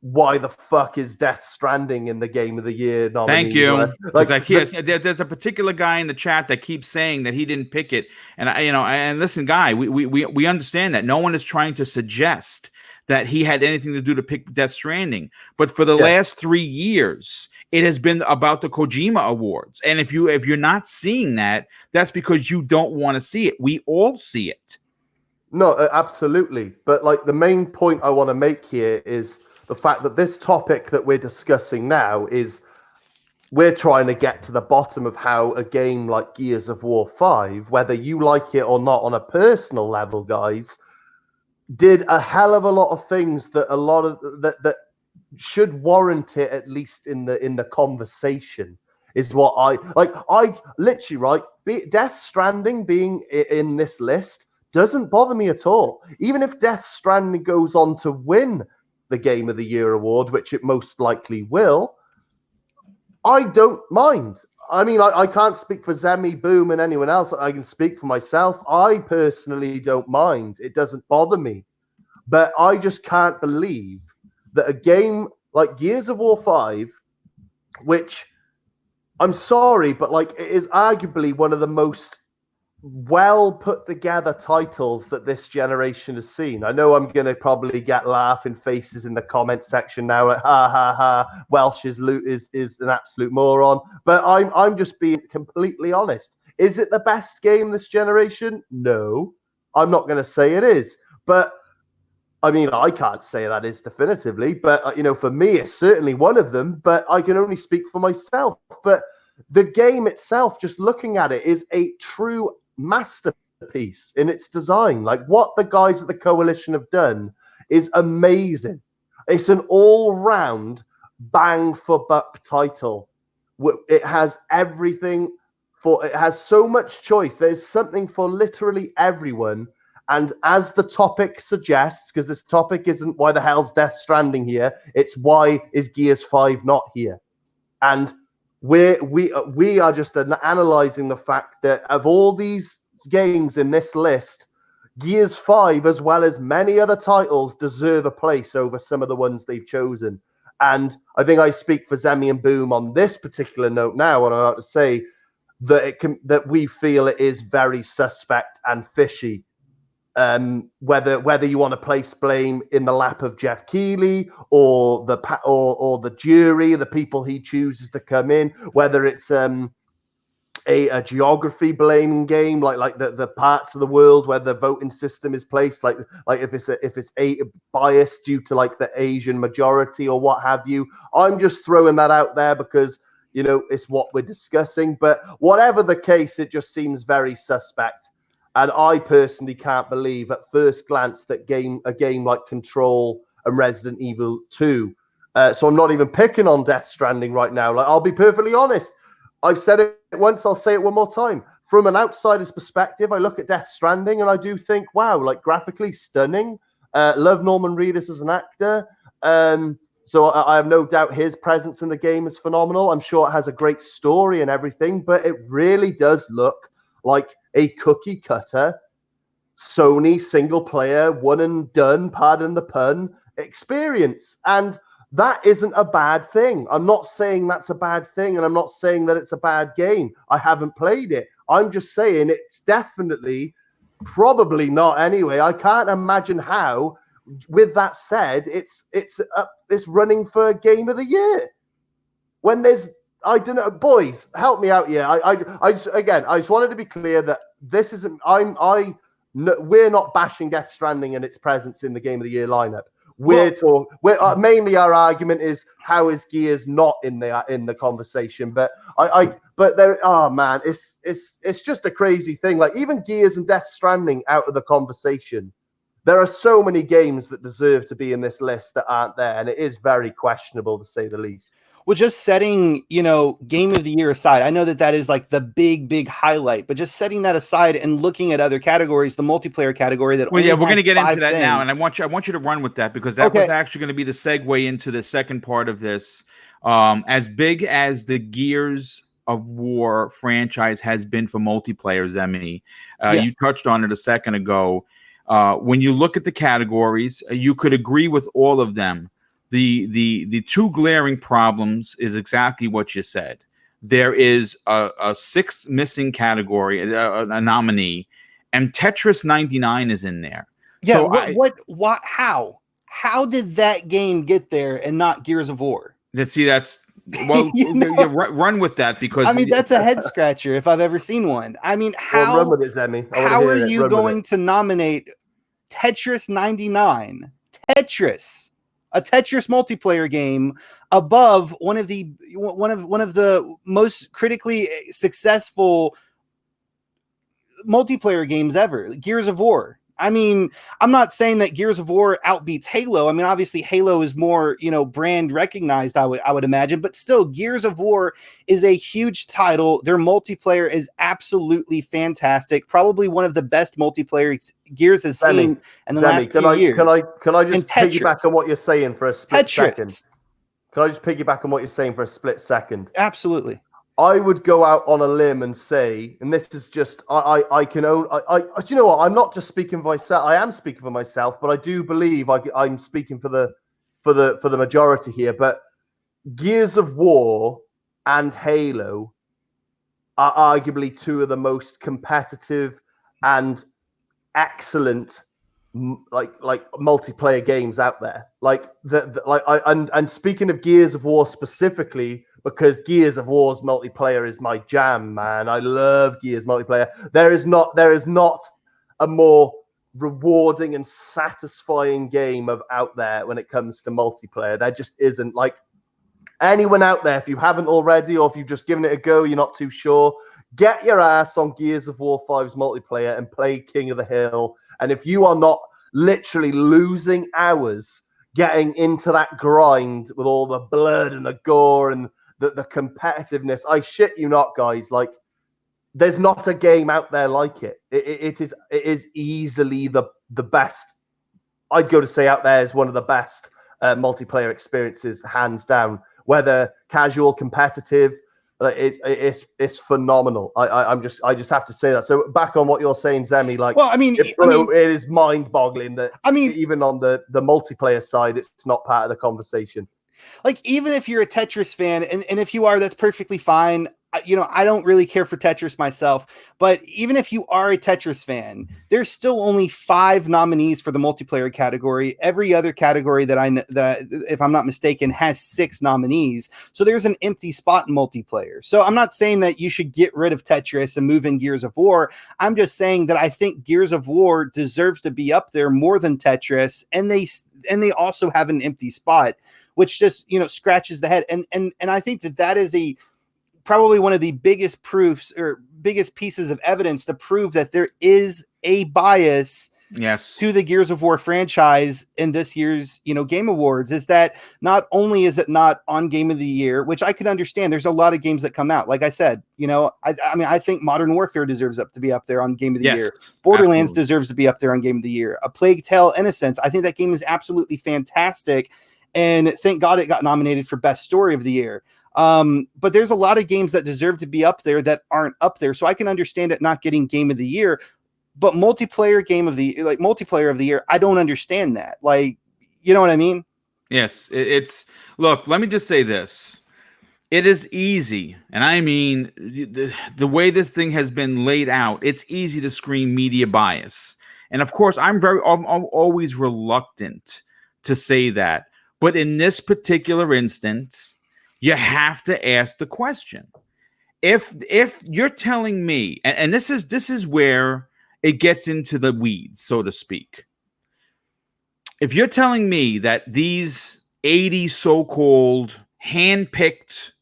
why the fuck is Death Stranding in the Game of the Year nominees. Thank you. Like, there's a particular guy in the chat that keeps saying that he didn't pick it, and and listen, guy, we understand that no one is trying to suggest that he had anything to do to pick Death Stranding, but for the last 3 years, it has been about the Kojima Awards, and if you're not seeing that, that's because you don't want to see it. We all see it. No, absolutely. But like the main point I want to make here is the fact that this topic that we're discussing now is we're trying to get to the bottom of how a game like Gears of War 5, whether you like it or not on a personal level, guys, did a hell of a lot of things that that should warrant it, at least in the conversation, is what I literally, right? Death Stranding being in this list doesn't bother me at all. Even if Death Stranding goes on to win the Game of the Year award, which it most likely will, I don't mind. I mean, I can't speak for Zemi, Boom, and anyone else. I can speak for myself. I personally don't mind. It doesn't bother me. But I just can't believe that a game like Gears of War 5, which, I'm sorry, but like it is arguably one of the most well put together titles that this generation has seen. I know I'm going to probably get laughing faces in the comment section now at ha ha ha, Welsh's loot is an absolute moron, but I'm just being completely honest. Is it the best game this generation? No, I'm not going to say it is, but I mean, I can't say that is definitively, but for me, it's certainly one of them, but I can only speak for myself. But the game itself, just looking at it, is a true masterpiece in its design. Like what the guys at the Coalition have done is amazing. It's an all-round bang for buck title. It has everything it has so much choice. There's something for literally everyone. And as the topic suggests, because this topic isn't why the hell's Death Stranding here, it's why is Gears 5 not here? And we are just analyzing the fact that of all these games in this list, Gears 5, as well as many other titles, deserve a place over some of the ones they've chosen. And I think I speak for Zemi and Boom on this particular note now, and I'm about to say that that we feel it is very suspect and fishy. Whether you want to place blame in the lap of Jeff Keighley or the jury, the people he chooses to come in, whether it's a geography blaming game, like the parts of the world where the voting system is placed, like if it's biased due to like the Asian majority or what have you. I'm just throwing that out there because it's what we're discussing. But whatever the case, it just seems very suspect. And I personally can't believe at first glance that a game like Control and Resident Evil 2. So I'm not even picking on Death Stranding right now. Like, I'll be perfectly honest. I've said it once, I'll say it one more time. From an outsider's perspective, I look at Death Stranding and I do think, wow, like graphically stunning. Love Norman Reedus as an actor. So I have no doubt his presence in the game is phenomenal. I'm sure it has a great story and everything, but it really does look like a cookie cutter Sony single player, one and done, pardon the pun, experience. And that isn't a bad thing. I'm not saying that's a bad thing, and I'm not saying that it's a bad game. I haven't played it. I'm just saying it's definitely, probably not anyway. I can't imagine how, with that said, it's running for Game of the Year. When there's, I don't know, boys, help me out here. I just wanted to be clear that this isn't. We're not bashing Death Stranding and its presence in the Game of the Year lineup. Mainly our argument is how is Gears not in the conversation. But it's just a crazy thing. Like even Gears and Death Stranding out of the conversation. There are so many games that deserve to be in this list that aren't there, and it is very questionable to say the least. Well, just setting, Game of the Year aside, I know that is like the big highlight, but just setting that aside and looking at other categories, the multiplayer category that. Well, yeah, we're going to get into that now, and I want you to run with that because that was actually going to be the segue into the second part of this. As big as the Gears of War franchise has been for multiplayer, Zemi, you touched on it a second ago. When you look at the categories, you could agree with all of them. The two glaring problems is exactly what you said. There is a sixth missing category, a nominee, and Tetris 99 is in there. Yeah, so how did that game get there and not Gears of War? That's well, run with that, because I mean, that's a head scratcher if I've ever seen one. I mean, run with it, Zemi. How are you going to nominate Tetris 99, a Tetris multiplayer game, above one of the most critically successful multiplayer games ever, Gears of War? I mean, I'm not saying that Gears of War outbeats Halo. I mean, obviously Halo is more, brand recognized, I would imagine, but still Gears of War is a huge title. Their multiplayer is absolutely fantastic. Probably one of the best multiplayer Gears has seen in the last few years. Can I just piggyback on what you're saying for a split second? Can I just piggyback on what you're saying for a split second? Absolutely. I would go out on a limb and say, and this is just, do you know what? I'm not just speaking for myself. I am speaking for myself, but I do believe I'm speaking for the majority here. But Gears of War and Halo are arguably two of the most competitive and excellent like multiplayer games out there. And speaking of Gears of War specifically, because Gears of War's multiplayer is my jam, man. I love Gears multiplayer. There is not a more rewarding and satisfying game out there when it comes to multiplayer. There just isn't. Like, anyone out there, if you haven't already, or if you've just given it a go, you're not too sure, get your ass on Gears of War 5's multiplayer and play King of the Hill. And if you are not literally losing hours getting into that grind with all the blood and the gore and the competitiveness, I shit you not, guys. Like, there's not a game out there like it. It is easily the best. I'd go to say out there is one of the best multiplayer experiences, hands down. Whether casual, competitive, it's phenomenal. I just have to say that. So back on what you're saying, Zemi, like, well, it is mind-boggling that even on the multiplayer side, it's not part of the conversation. Like, even if you're a Tetris fan, and if you are, that's perfectly fine. I don't really care for Tetris myself, but even if you are a Tetris fan, there's still only 5 nominees for the multiplayer category. Every other category that if I'm not mistaken, has 6 nominees. So there's an empty spot in multiplayer. So I'm not saying that you should get rid of Tetris and move in Gears of War. I'm just saying that I think Gears of War deserves to be up there more than Tetris, and they also have an empty spot, which just, scratches the head. And I think that is probably one of the biggest proofs or biggest pieces of evidence to prove that there is a bias to the Gears of War franchise in this year's, Game Awards, is that not only is it not on Game of the Year, which I could understand. There's a lot of games that come out. Like I said, I think Modern Warfare deserves to be up there on Game of the Year. Borderlands deserves to be up there on Game of the Year. A Plague Tale: Innocence. I think that game is absolutely fantastic. And thank God it got nominated for Best Story of the Year. But there's a lot of games that deserve to be up there that aren't up there. So I can understand it not getting Game of the Year, but multiplayer of the year, I don't understand that. Like, you know what I mean? Yes. Look, let me just say this. It is easy. And I mean, the way this thing has been laid out, it's easy to scream media bias. And of course, I'm always reluctant to say that. But in this particular instance, you have to ask the question. If you're telling me, and this is where it gets into the weeds, so to speak. If you're telling me that these 80 so-called handpicked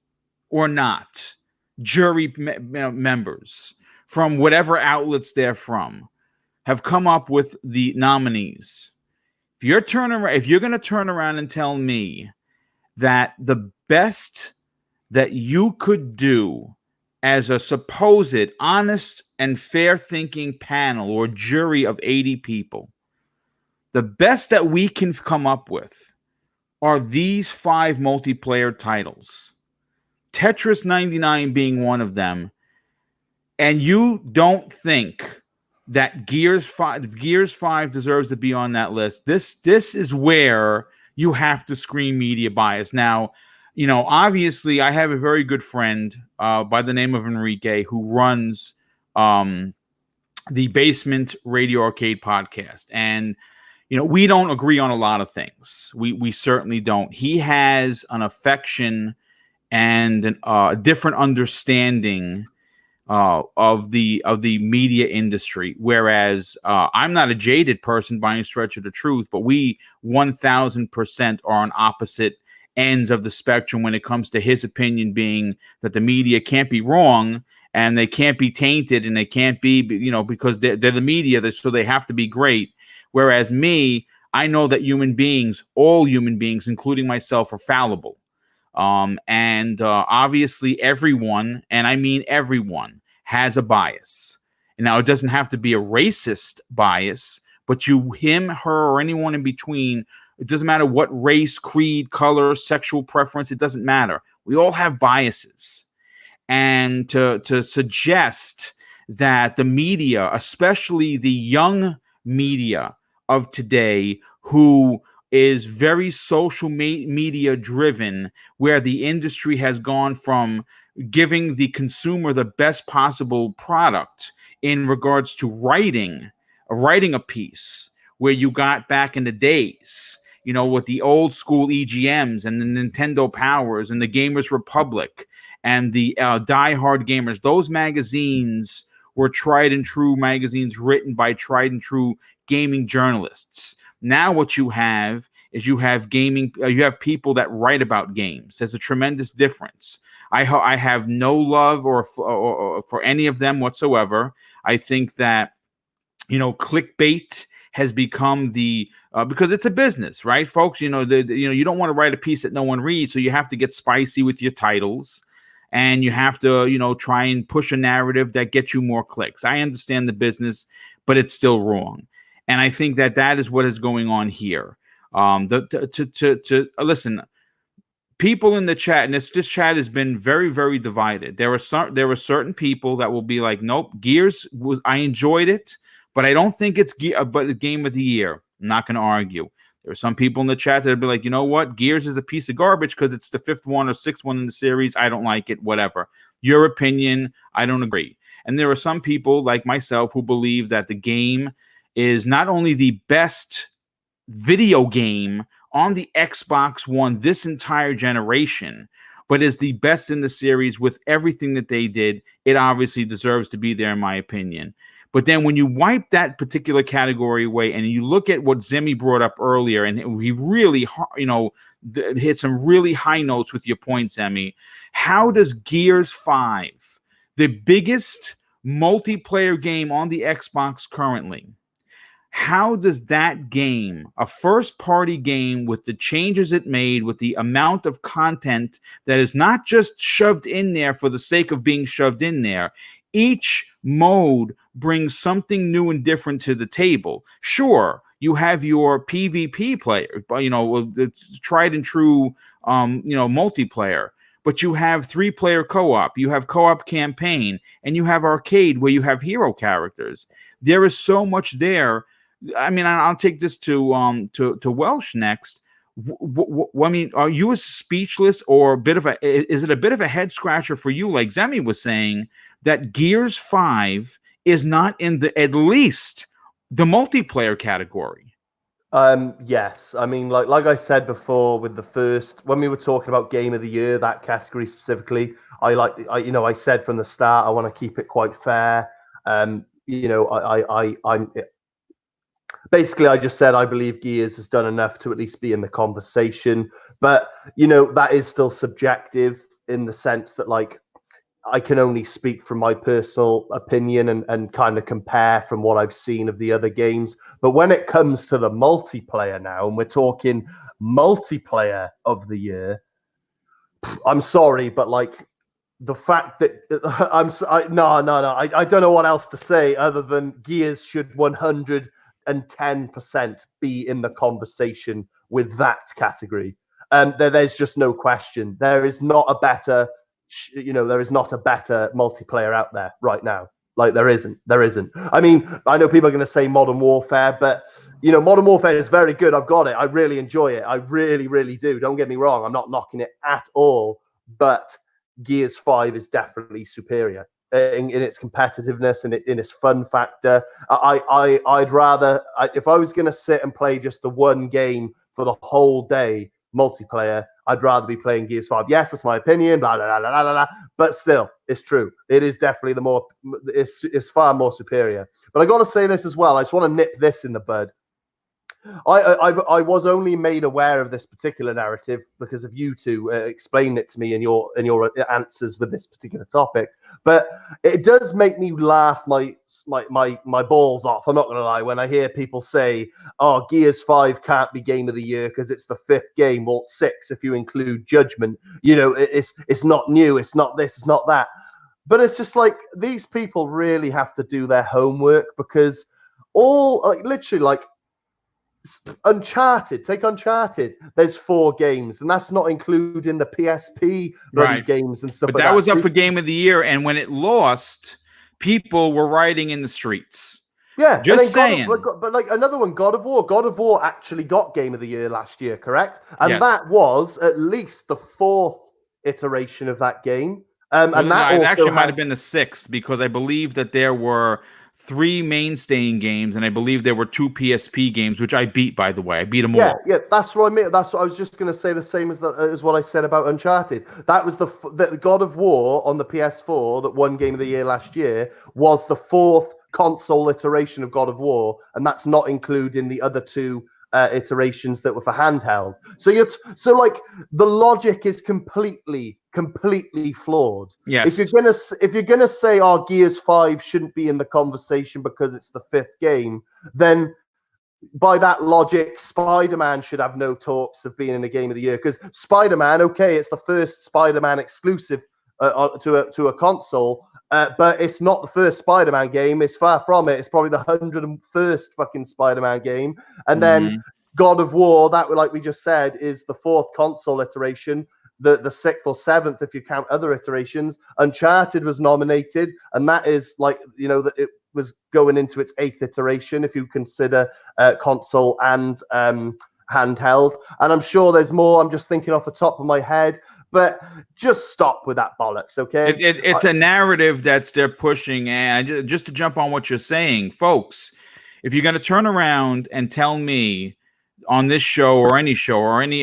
or not jury members from whatever outlets they're from have come up with the nominees, if you're going to turn around and tell me that the best that you could do as a supposed honest and fair thinking panel or jury of 80 people, the best that we can come up with are these 5 multiplayer titles. Tetris 99 being one of them. And you don't think that Gears 5 deserves to be on that list. This is where you have to screen media bias. Now, you know, obviously I have a very good friend by the name of Enrique who runs the Basement Radio Arcade podcast. And, you know, we don't agree on a lot of things. We certainly don't. He has an affection and a different understanding of the media industry, whereas I'm not a jaded person by any stretch of the truth, but we 1000% are on opposite ends of the spectrum when it comes to his opinion being that the media can't be wrong and they can't be tainted and they can't be, you know, because they're the media, so they have to be great. Whereas me, I know that human beings, all human beings, including myself, are fallible. Obviously everyone, and I mean everyone, has a bias. And now it doesn't have to be a racist bias, but you, him, her, or anyone in between, it doesn't matter what race, creed, color, sexual preference, it doesn't matter. We all have biases. And to suggest that the media, especially the young media of today, who is very social media driven, where the industry has gone from giving the consumer the best possible product in regards to writing a piece, where you got back in the days, you know, with the old school EGMs and the Nintendo Powers and the Gamers Republic and the Die Hard Gamers. Those magazines were tried and true magazines written by tried and true gaming journalists. Now what you have is you have gaming, you have people that write about games. There's a tremendous difference. I have no love or for any of them whatsoever. I think that, you know, clickbait has become the because it's a business, right, folks? You know, you don't want to write a piece that no one reads, so you have to get spicy with your titles, and you have to, you know, try and push a narrative that gets you more clicks. I understand the business, but it's still wrong. And I think that is what is going on here. Listen, people in the chat, and this chat has been very, very divided. There were certain people that will be like, nope, Gears I enjoyed it, but I don't think it's but a game of the year. I'm not going to argue. There are some people in the chat that would be like, you know what, Gears is a piece of garbage because it's the 5th one or 6th one in the series. I don't like it. Whatever. Your opinion. I don't agree. And there are some people like myself who believe that the game is not only the best video game on the Xbox One this entire generation, but is the best in the series with everything that they did. It obviously deserves to be there, in my opinion. But then when you wipe that particular category away and you look at what Zemi brought up earlier, and he really, you know, hit some really high notes with your points, Zemi. How does Gears 5, the biggest multiplayer game on the Xbox currently, how does that game, a first-party game with the changes it made, with the amount of content that is not just shoved in there for the sake of being shoved in there, each mode brings something new and different to the table. Sure, you have your PvP player, you know, tried and true, you know, multiplayer, but you have 3-player co-op, you have co-op campaign, and you have arcade where you have hero characters. There is so much there. I mean, I'll take this to Welsh next. I mean, are you as speechless, or is it a bit of a head scratcher for you, like Zemi was saying, that Gears 5 is not in at least the multiplayer category? Yes. I mean, like I said before, with the first, when we were talking about Game of the Year, that category specifically, I said from the start, I want to keep it quite fair. You know, I'm basically, I just said I believe Gears has done enough to at least be in the conversation. But, you know, that is still subjective in the sense that, like, I can only speak from my personal opinion and kind of compare from what I've seen of the other games. But when it comes to the multiplayer now, and we're talking multiplayer of the year, I'm sorry, but, like, the fact that I don't know what else to say other than Gears should 110% be in the conversation with that category. there's just no question. There is not a better, there is not a better multiplayer out there right now. Like there isn't. I mean, I know people are going to say Modern Warfare, but Modern Warfare is very good. I've got it. I really enjoy it. I really, really do. Don't get me wrong. I'm not knocking it at all. But Gears 5 is definitely superior in its competitiveness and in its fun factor. I'd rather, if I was going to sit and play just the one game for the whole day multiplayer, I'd rather be playing Gears 5. Yes, that's my opinion, blah, blah, blah, blah, blah, blah, but still, it's true. It is definitely it's far more superior. But I got to say this as well. I just want to nip this in the bud. I was only made aware of this particular narrative because of you two explaining it to me in your answers with this particular topic. But it does make me laugh my balls off. I'm not going to lie when I hear people say, "Oh, Gears 5 can't be Game of the Year because it's the 5th game, well, 6 if you include Judgment. It's not new. It's not this. It's not that." But it's just like these people really have to do their homework because literally Uncharted, take Uncharted. There's 4 games, and that's not including the PSP games and stuff. But that was up for Game of the Year, and when it lost, people were rioting in the streets. Yeah, just saying. But like another one, God of War. God of War actually got Game of the Year last year, correct? And that was at least the 4th iteration of that game. It actually might have been the 6th because I believe that there were 3 mainstaying games, and I believe there were 2 PSP games, which I beat, by the way. I beat them all. Yeah, that's what I mean. That's what I was just going to say. The same as what I said about Uncharted. That was the God of War on the PS4 that won Game of the Year last year was the 4th console iteration of God of War, and that's not including the other 2 iterations that were for handheld. So like the logic is completely flawed. Yes. If you're gonna say, "Oh, Gears 5 shouldn't be in the conversation because it's the 5th game," then by that logic, Spider-Man should have no talks of being in a Game of the Year because Spider-Man, okay, it's the first Spider-Man exclusive to a console. But it's not the first Spider-Man game. It's far from it. It's probably the 101st fucking Spider-Man game. And then God of War, that, like we just said, is the 4th console iteration, the 6th or 7th if you count other iterations. Uncharted was nominated, and that is that it was going into its 8th iteration if you consider console and handheld. And I'm sure there's more. I'm just thinking off the top of my head. But just stop with that bollocks, okay? It's a narrative they're pushing. And just to jump on what you're saying, folks, if you're going to turn around and tell me on this show or any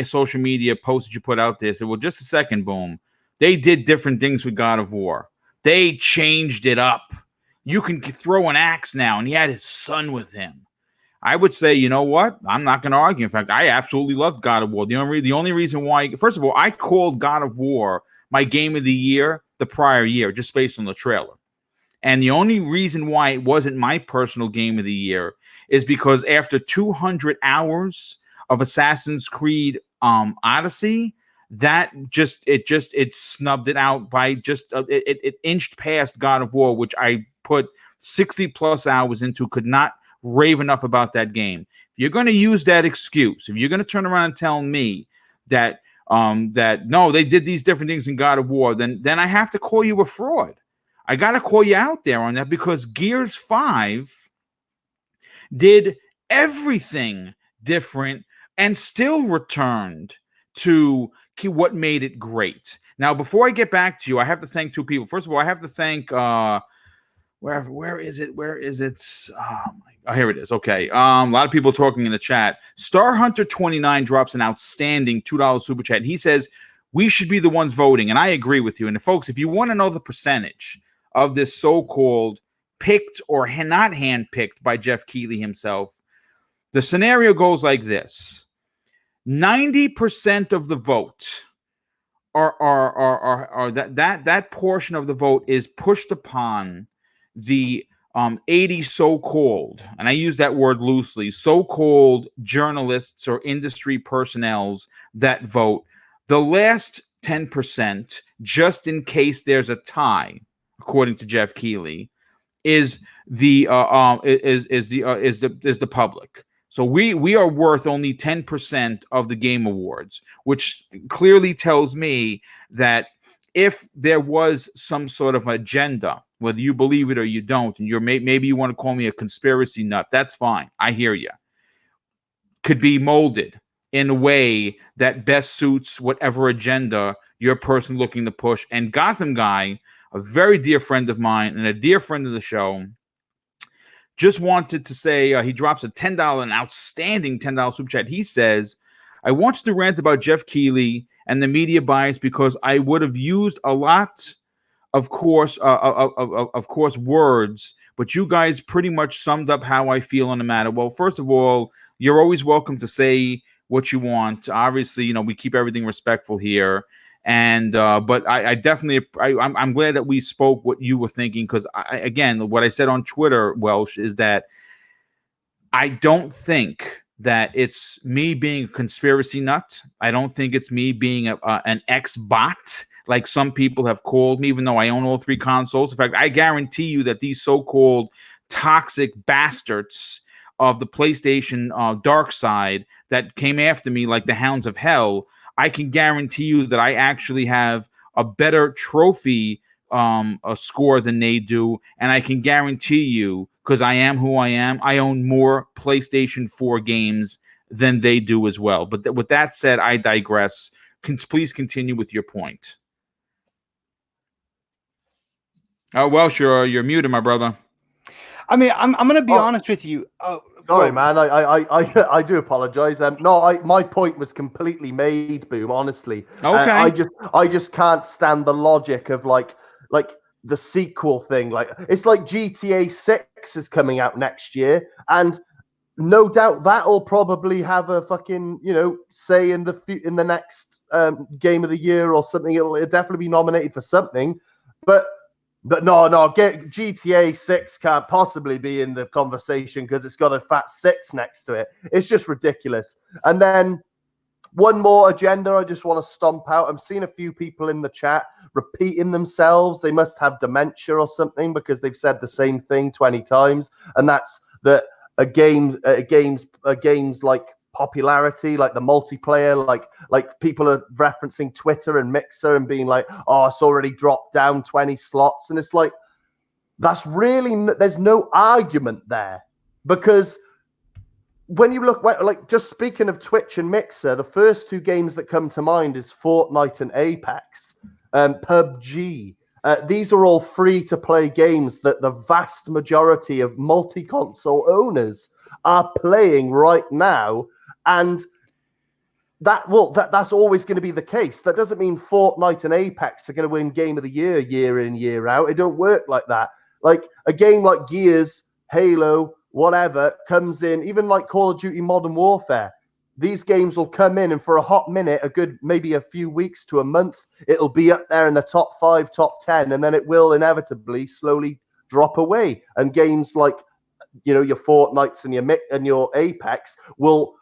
social media post that you put out there, say, well, just a second, boom, they did different things with God of War. They changed it up. You can throw an axe now, and he had his son with him. I would say, you know what? I'm not going to argue. In fact, I absolutely loved God of War. The only reason why, first of all, I called God of War my Game of the Year the prior year, just based on the trailer. And the only reason why it wasn't my personal Game of the Year is because after 200 hours of Assassin's Creed Odyssey, it snubbed it out by it inched past God of War, which I put 60 plus hours into, could not rave enough about that game. If you're going to use that excuse, if you're going to turn around and tell me that no, they did these different things in God of War, then I have to call you a fraud. I got to call you out there on that, because Gears 5 did everything different and still returned to what made it great. Now, before I get back to you, I have to thank 2 people. First of all, I have to thank where is it? Oh, here it is. Okay. A lot of people talking in the chat. Star Hunter 29 drops an outstanding $2 super chat. And he says, we should be the ones voting. And I agree with you. And folks, if you want to know the percentage of this so-called picked or not hand-picked by Jeff Keighley himself, the scenario goes like this. 90% of the vote are that portion of the vote is pushed upon the 80 so-called, and I use that word loosely, so-called journalists or industry personnels that vote. The last 10%, just in case there's a tie, according to Jeff Keighley, is the public. So we are worth only 10% of the Game Awards, which clearly tells me that if there was some sort of agenda, whether you believe it or you don't, and maybe you want to call me a conspiracy nut, that's fine. I hear you. Could be molded in a way that best suits whatever agenda you're personally looking to push. And Gotham Guy, a very dear friend of mine and a dear friend of the show, just wanted to say he drops a $10, an outstanding $10 super chat. He says, I wanted to rant about Jeff Keighley and the media bias because I would have used a lot, of course, words, but you guys pretty much summed up how I feel on the matter. Well, first of all, you're always welcome to say what you want. Obviously, you know, we keep everything respectful here. And but I definitely I'm glad that we spoke what you were thinking, because again, what I said on Twitter, Welsh, is that I don't think that it's me being a conspiracy nut. I don't think it's me being an ex-bot, like some people have called me, even though I own all 3 consoles. In fact, I guarantee you that these so-called toxic bastards of the PlayStation dark side that came after me like the hounds of hell, I can guarantee you that I actually have a better trophy a score than they do. And I can guarantee you, because I am who I am, I own more PlayStation 4 games than they do as well. But with that said, I digress. Please continue with your point. Oh, well, sure. You're muted, my brother. I mean, I'm going to be honest with you. Sorry, man. I do apologize. My point was completely made, Boom. Honestly, okay. I just can't stand the logic of like the sequel thing. Like, it's like GTA 6 is coming out next year, and no doubt that'll probably have a fucking, you know, say in the next game of the year or something. It'll definitely be nominated for something, but no, GTA 6 can't possibly be in the conversation because it's got a fat 6 next to it. It's just ridiculous. And then one more agenda I just want to stomp out. I'm seeing a few people in the chat repeating themselves. They must have dementia or something because they've said the same thing 20 times. And that's that a game's like popularity, like the multiplayer, like people are referencing Twitter and Mixer and being like, oh, it's already dropped down 20 slots. And it's like, that's really, there's no argument there, because when you look, like, just speaking of Twitch and Mixer, the first 2 games that come to mind is Fortnite and Apex, PUBG. These are all free-to-play games that the vast majority of multi-console owners are playing right now, and that's always going to be the case. That doesn't mean Fortnite and Apex are going to win Game of the year in, year out. It don't work like that. Like a game like Gears, Halo, whatever comes in, even like Call of Duty Modern Warfare, these games will come in, and for a hot minute, maybe a few weeks to a month, it'll be up there in the top 5, top 10, and then it will inevitably slowly drop away. And games like, you know, your Fortnites and your Apex will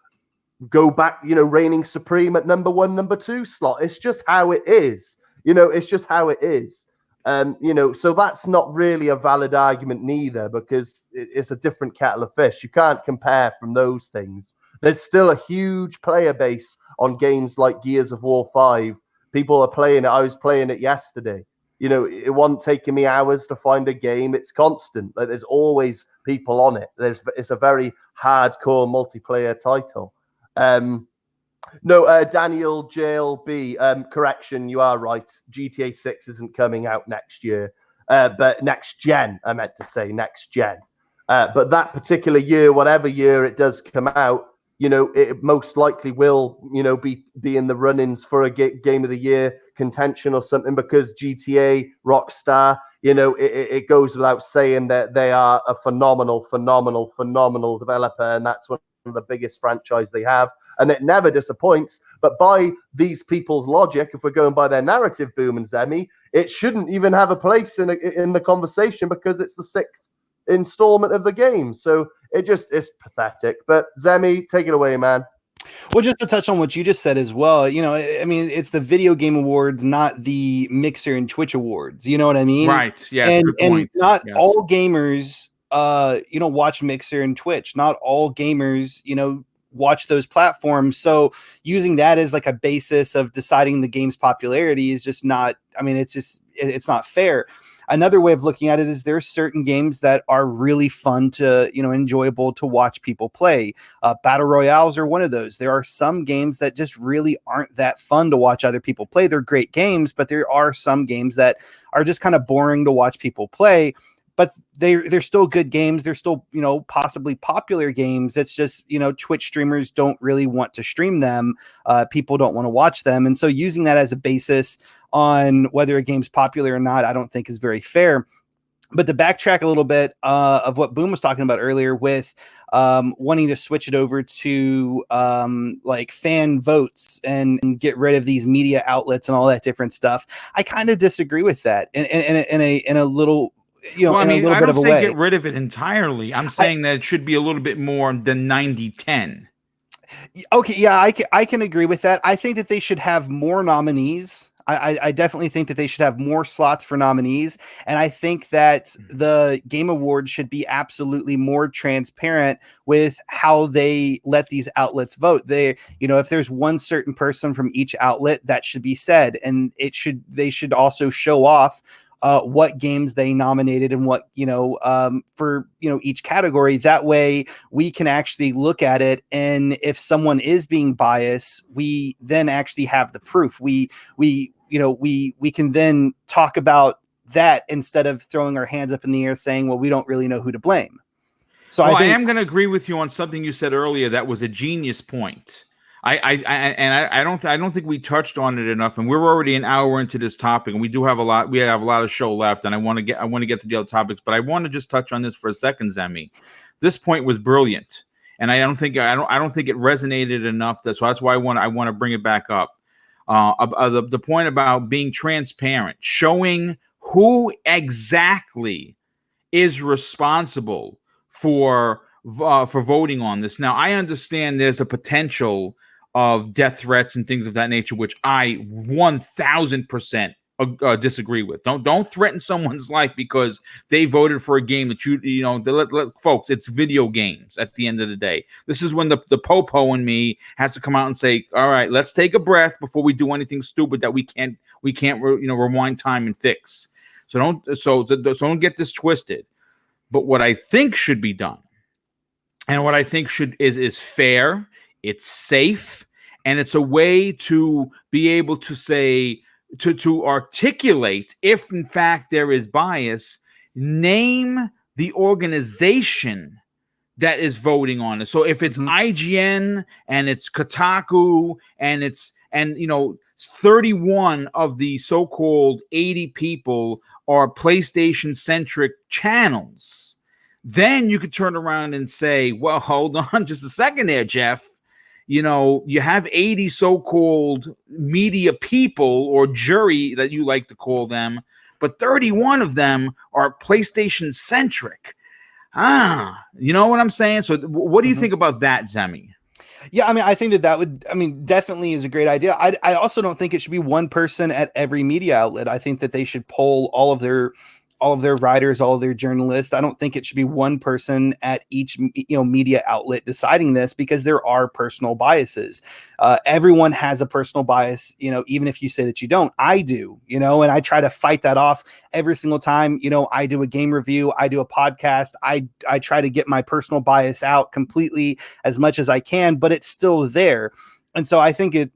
go back, you know, reigning supreme at number 1, number 2 slot. It's just how it is. You know, it's just how it is. You know, so that's not really a valid argument neither, because it's a different kettle of fish. You can't compare from those things. There's still a huge player base on games like Gears of War 5. People are playing it. I was playing it yesterday. You know, it wasn't taking me hours to find a game. It's constant. Like, there's always people on it. It's a very hardcore multiplayer title. No, Daniel JLB, correction, you are right. GTA 6 isn't coming out next year, but next gen, I meant to say next gen. But that particular year, whatever year it does come out, you know, it most likely will, you know, be in the run-ins for a game of the year contention or something, because GTA, Rockstar, you know, it goes without saying that they are a phenomenal developer, and that's one of the biggest franchise they have. And it never disappoints. But by these people's logic, if we're going by their narrative, Boom and Zemi, it shouldn't even have a place in the conversation, because it's the 6th installment of the game. So it just is pathetic. But Zemi, take it away, man. Well, just to touch on what you just said as well, you know, I mean, it's the video game awards, not the Mixer and Twitch awards. You know what I mean? Right. Yes. And good point. not yes. all gamers watch Mixer and Twitch. Not all gamers, watch those platforms. So using that as like a basis of deciding the game's popularity is just not, it's not fair. Another way of looking at it is there's certain games that are really fun to, enjoyable to watch people play. Battle Royales are one of those. There are some games that just really aren't that fun to watch other people play. They're great games, but there are some games that are just kind of boring to watch people play. But they're still good games. They're still, possibly popular games. It's just, Twitch streamers don't really want to stream them. People don't want to watch them. And so using that as a basis on whether a game's popular or not, I don't think is very fair. But to backtrack a little bit of what Boom was talking about earlier with wanting to switch it over to like fan votes and get rid of these media outlets and all that different stuff, I kind of disagree with that in a little, I don't say get rid of it entirely. I'm saying that it should be a little bit more than 90-10. Okay, yeah, I can agree with that. I think that they should have more nominees. I definitely think that they should have more slots for nominees. And I think that the Game Awards should be absolutely more transparent with how they let these outlets vote. If there's one certain person from each outlet, that should be said. And they should also show off what games they nominated and what, for, each category. That way we can actually look at it. And if someone is being biased, we then actually have the proof. We can then talk about that instead of throwing our hands up in the air saying, well, we don't really know who to blame. So I am going to agree with you on something you said earlier. That was a genius point. I don't think we touched on it enough, and we're already an hour into this topic, and we have a lot of show left, and I want to get to the other topics, but I want to just touch on this for a second, Zemi. This point was brilliant, and I don't think it resonated enough. So that's why I want to bring it back up. The point about being transparent, showing who exactly is responsible for voting on this. Now, I understand there's a potential of death threats and things of that nature, which I 1000% disagree with. Don't threaten someone's life because they voted for a game that folks, it's video games at the end of the day. This is when the popo in me has to come out and say, all right, let's take a breath before we do anything stupid that we can't rewind time and fix. So don't get this twisted. But what I think should be done, and what I think is fair, it's safe, and it's a way to be able to say, to articulate if in fact there is bias, name the organization that is voting on it. So if it's IGN and it's Kotaku and 31 of the so-called 80 people are PlayStation centric channels, then you could turn around and say, well, hold on just a second there, Jeff. You have 80 so-called media people or jury that you like to call them, but 31 of them are PlayStation centric. You know what I'm saying? So what do you think about that, Zemi? Yeah, I think that would, definitely is a great idea. I also don't think it should be one person at every media outlet. I think that they should poll all of their writers, all of their journalists. I don't think it should be one person at each media outlet deciding this, because there are personal biases. Everyone has a personal bias, even if you say that you don't. I do, and I try to fight that off every single time. I do a game review, I do a podcast, I try to get my personal bias out completely as much as I can, but it's still there. And so I think it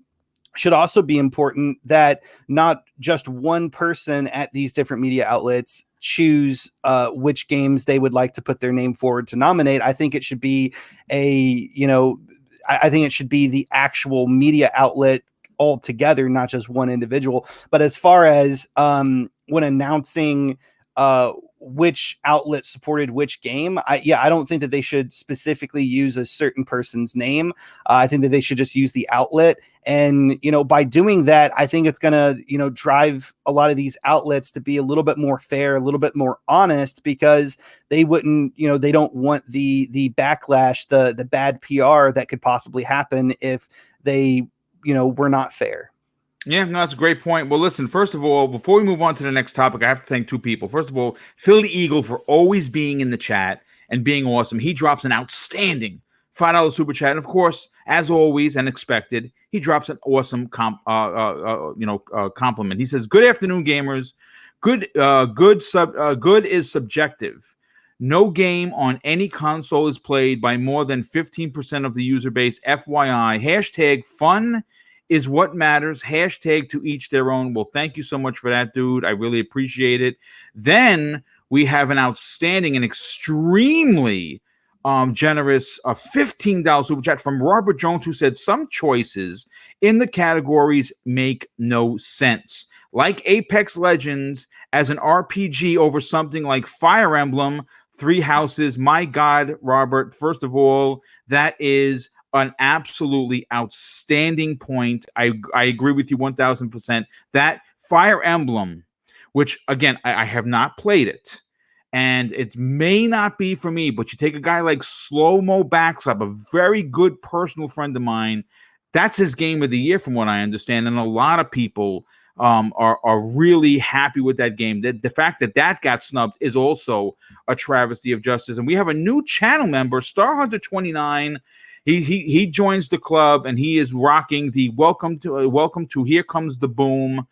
should also be important that not just one person at these different media outlets choose which games they would like to put their name forward to nominate. I think it should be I think it should be the actual media outlet altogether, not just one individual. But as far as when announcing which outlet supported which game, I don't think that they should specifically use a certain person's name. I think that they should just use the outlet. And, by doing that, I think it's going to, drive a lot of these outlets to be a little bit more fair, a little bit more honest, because they wouldn't, they don't want the backlash, the bad PR that could possibly happen if they, were not fair. Yeah, no, that's a great point. Well, listen, first of all, before we move on to the next topic, I have to thank two people. First of all, Philly Eagle for always being in the chat and being awesome. He drops an outstanding $5 super chat. And of course, as always and expected, he drops an awesome compliment. He says, "Good afternoon, gamers. Good is subjective. No game on any console is played by more than 15% of the user base. FYI, hashtag fun is what matters. Hashtag to each their own." Well, thank you so much for that, dude. I really appreciate it. Then we have an outstanding and extremely generous $15 super chat from Robert Jones, who said some choices in the categories make no sense. Like Apex Legends as an RPG over something like Fire Emblem, Three Houses. My God, Robert, first of all, that is an absolutely outstanding point. I agree with you 1000%. That Fire Emblem, which again, I have not played it, and it may not be for me, but you take a guy like Slow Mo Backslap, a very good personal friend of mine, that's his game of the year from what I understand, and a lot of people are really happy with that game. The fact that got snubbed is also a travesty of justice. And we have a new channel member, Star Hunter 29. He joins the club, and he is rocking the welcome to Here Comes the Boom.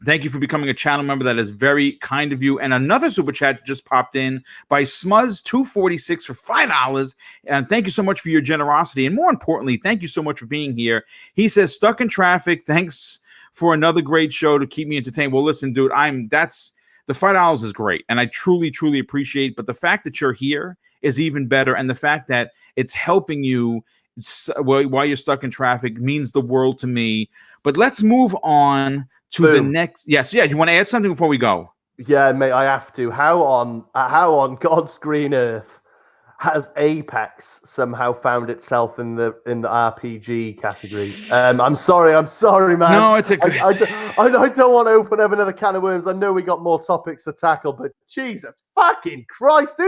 Thank you for becoming a channel member. That is very kind of you. And another super chat just popped in by Smuzz246 for $5. And thank you so much for your generosity. And more importantly, thank you so much for being here. He says, "Stuck in traffic. Thanks for another great show to keep me entertained." Well, listen, dude, the $5 is great. And I truly, truly appreciate it. But the fact that you're here is even better. And the fact that it's helping you while you're stuck in traffic means the world to me. But let's move on to the next. Yes, yeah. Do you want to add something before we go? Yeah, mate, I have to. How on God's green earth has Apex somehow found itself in the RPG category? I'm sorry, man. No, it's I don't want to open up another can of worms. I know we got more topics to tackle, but Jesus fucking Christ,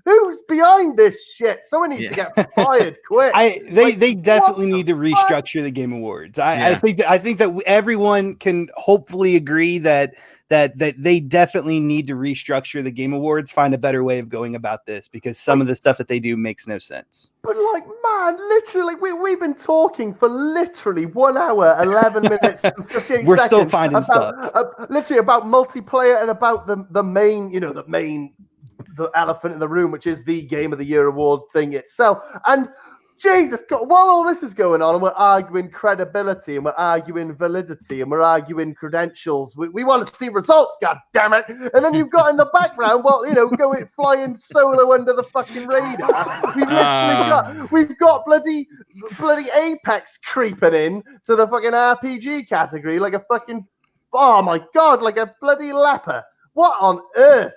who's behind this shit? Someone needs to get fired quick. They definitely need to restructure the Game Awards. I think that everyone can hopefully agree that they definitely need to restructure the Game Awards, find a better way of going about this, because some of the stuff that they do makes no sense. But like, man, literally, we've been talking for literally 1 hour, 11 minutes, and 58 seconds. We're still finding stuff. Literally about multiplayer and about the main, the elephant in the room, which is the Game of the Year award thing itself. And Jesus God, while all this is going on, and we're arguing credibility, and we're arguing validity, and we're arguing credentials, we want to see results, god damn it. And then you've got in the background, going flying solo under the fucking radar. We've got bloody Apex creeping in to the fucking RPG category like a fucking, oh my God, like a bloody leper. What on earth?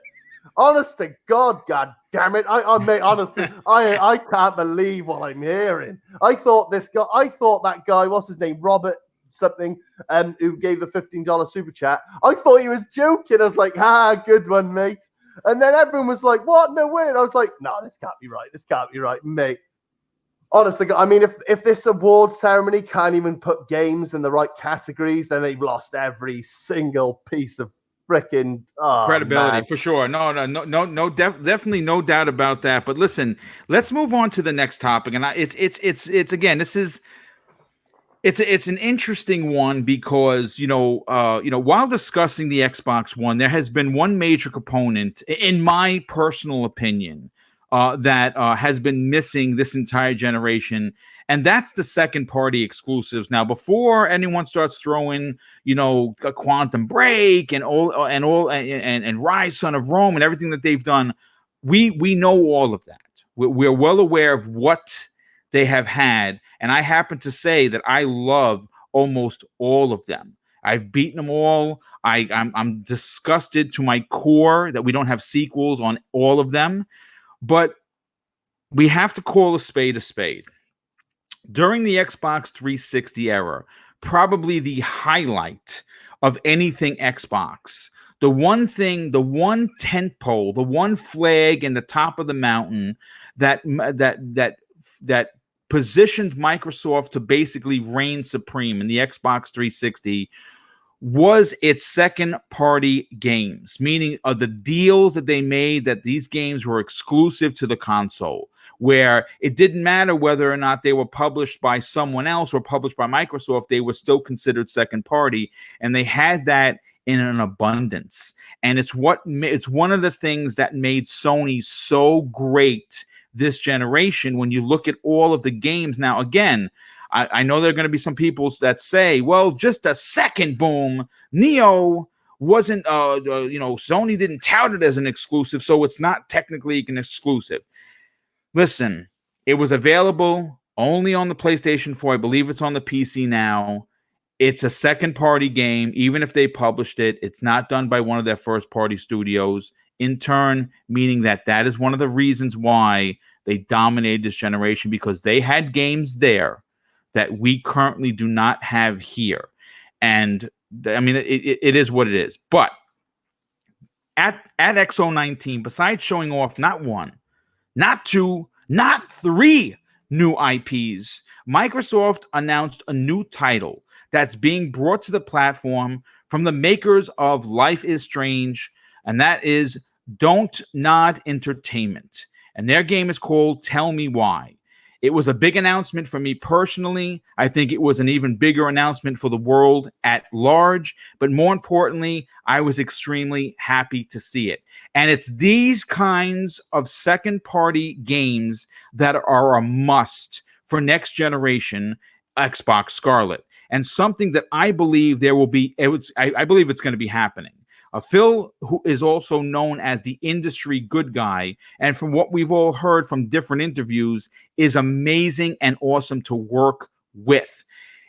Honest to God, god damn it! Honestly, I can't believe what I'm hearing. I thought that guy, what's his name, Robert something, who gave the $15 super chat. I thought he was joking. I was like, good one, mate. And then everyone was like, what? No way. And I was like, no, this can't be right. This can't be right, mate. Honestly, I mean, if this award ceremony can't even put games in the right categories, then they've lost every single piece of freaking credibility, man. for sure. Definitely no doubt about that. But listen, let's move on to the next topic. And it's again, this is it's an interesting one because while discussing the Xbox One, there has been one major component, in my personal opinion, that has been missing this entire generation. And that's the second party exclusives. Now, before anyone starts throwing, a Quantum Break and Rise, Son of Rome and everything that they've done, we know all of that. We're well aware of what they have had. And I happen to say that I love almost all of them. I've beaten them all. I'm disgusted to my core that we don't have sequels on all of them. But we have to call a spade a spade. During the Xbox 360 era, probably the highlight of anything Xbox, the one tent pole, the one flag in the top of the mountain that positioned Microsoft to basically reign supreme in the Xbox 360 was its second-party games, meaning the deals that they made that these games were exclusive to the console, where it didn't matter whether or not they were published by someone else or published by Microsoft, they were still considered second-party, and they had that in an abundance. And it's one of the things that made Sony so great this generation when you look at all of the games. Now, again, I know there are going to be some people that say, well, just a second, boom, Neo wasn't, Sony didn't tout it as an exclusive, so it's not technically an exclusive. Listen, it was available only on the PlayStation 4. I believe it's on the PC now. It's a second-party game. Even if they published it, it's not done by one of their first-party studios. In turn, meaning that is one of the reasons why they dominated this generation, because they had games there that we currently do not have here. And I mean, it is what it is. But at XO19, besides showing off not one, not two, not three new IPs, Microsoft announced a new title that's being brought to the platform from the makers of Life is Strange, and that is Don't Nod Entertainment. And their game is called Tell Me Why. It was a big announcement for me personally. I think it was an even bigger announcement for the world at large. But more importantly, I was extremely happy to see it. And it's these kinds of second-party games that are a must for next generation Xbox Scarlett. And something that I believe there will be, I believe it's going to be happening. Phil, who is also known as the industry good guy, and from what we've all heard from different interviews, is amazing and awesome to work with.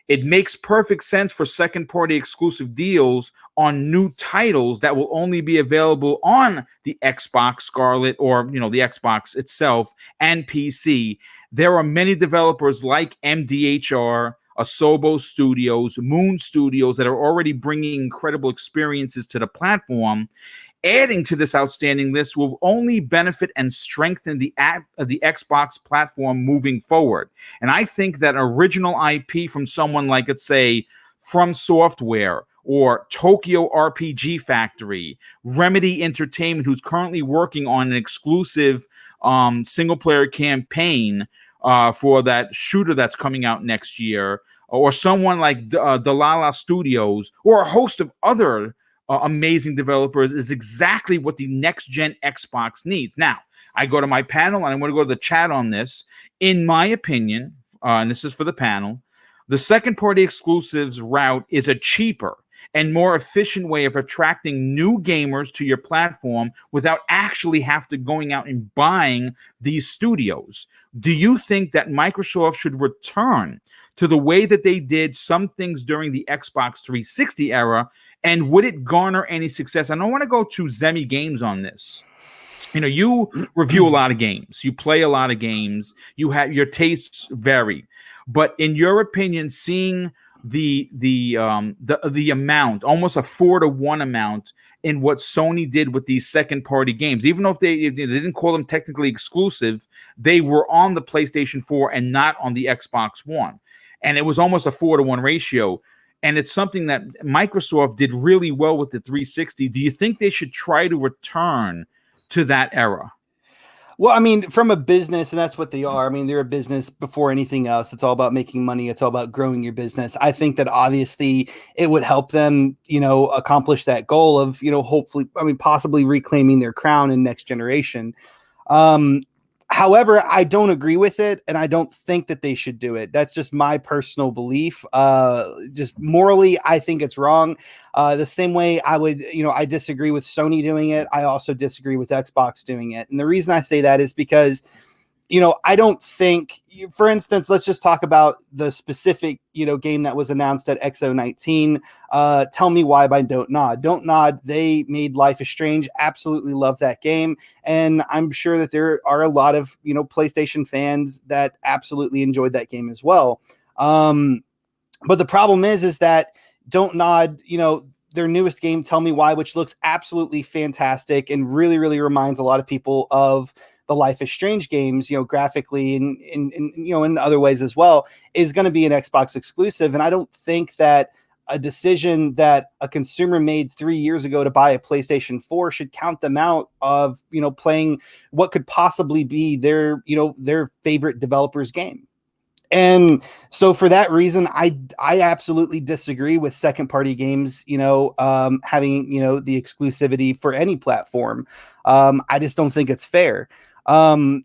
It makes perfect sense for second-party exclusive deals on new titles that will only be available on the Xbox Scarlett or, the Xbox itself and PC. There are many developers like MDHR, Asobo Studios, Moon Studios that are already bringing incredible experiences to the platform. Adding to this outstanding list will only benefit and strengthen the Xbox platform moving forward. And I think that original IP from someone like, let's say, From Software or Tokyo RPG Factory, Remedy Entertainment, who's currently working on an exclusive single-player campaign for that shooter that's coming out next year, or someone like Dalala Studios, or a host of other amazing developers, is exactly what the next-gen Xbox needs. Now, I go to my panel, and I'm going to go to the chat on this. In my opinion, and this is for the panel, the second-party exclusives route is a cheaper and more efficient way of attracting new gamers to your platform without actually going out and buying these studios. Do you think that Microsoft should return to the way that they did some things during the Xbox 360 era, and would it garner any success? And I want to go to Zemi Games on this. You review a lot of games, you play a lot of games, you have your tastes vary, but in your opinion, seeing the amount, almost a 4-to-1 amount in what Sony did with these second-party games, even though if they didn't call them technically exclusive, they were on the PlayStation 4 and not on the Xbox One, and it was almost a 4-to-1 ratio. And it's something that Microsoft did really well with the 360. Do you think they should try to return to that era? Well, I mean, from a business, and that's what they are. I mean, they're a business before anything else. It's all about making money. It's all about growing your business. I think that obviously it would help them, accomplish that goal of, hopefully, possibly reclaiming their crown in next generation. However, I don't agree with it, and I don't think that they should do it. That's just my personal belief. Just morally, I think it's wrong. The same way I would, I disagree with Sony doing it. I also disagree with Xbox doing it. And the reason I say that is because, I don't think, for instance, let's just talk about the specific, game that was announced at XO19. Tell Me Why by Don't Nod. Don't Nod, they made Life is Strange. Absolutely love that game. And I'm sure that there are a lot of, PlayStation fans that absolutely enjoyed that game as well. But the problem is that Don't Nod, their newest game, Tell Me Why, which looks absolutely fantastic and really, really reminds a lot of people of the Life is Strange games, you know, graphically and you know, in other ways as well, is going to be an Xbox exclusive. And I don't think that a decision that a consumer made 3 years ago to buy a PlayStation 4 should count them out of, you know, playing what could possibly be their, you know, their favorite developer's game. And so for that reason, I absolutely disagree with second party games, you know, having, you know, the exclusivity for any platform. I just don't think it's fair. And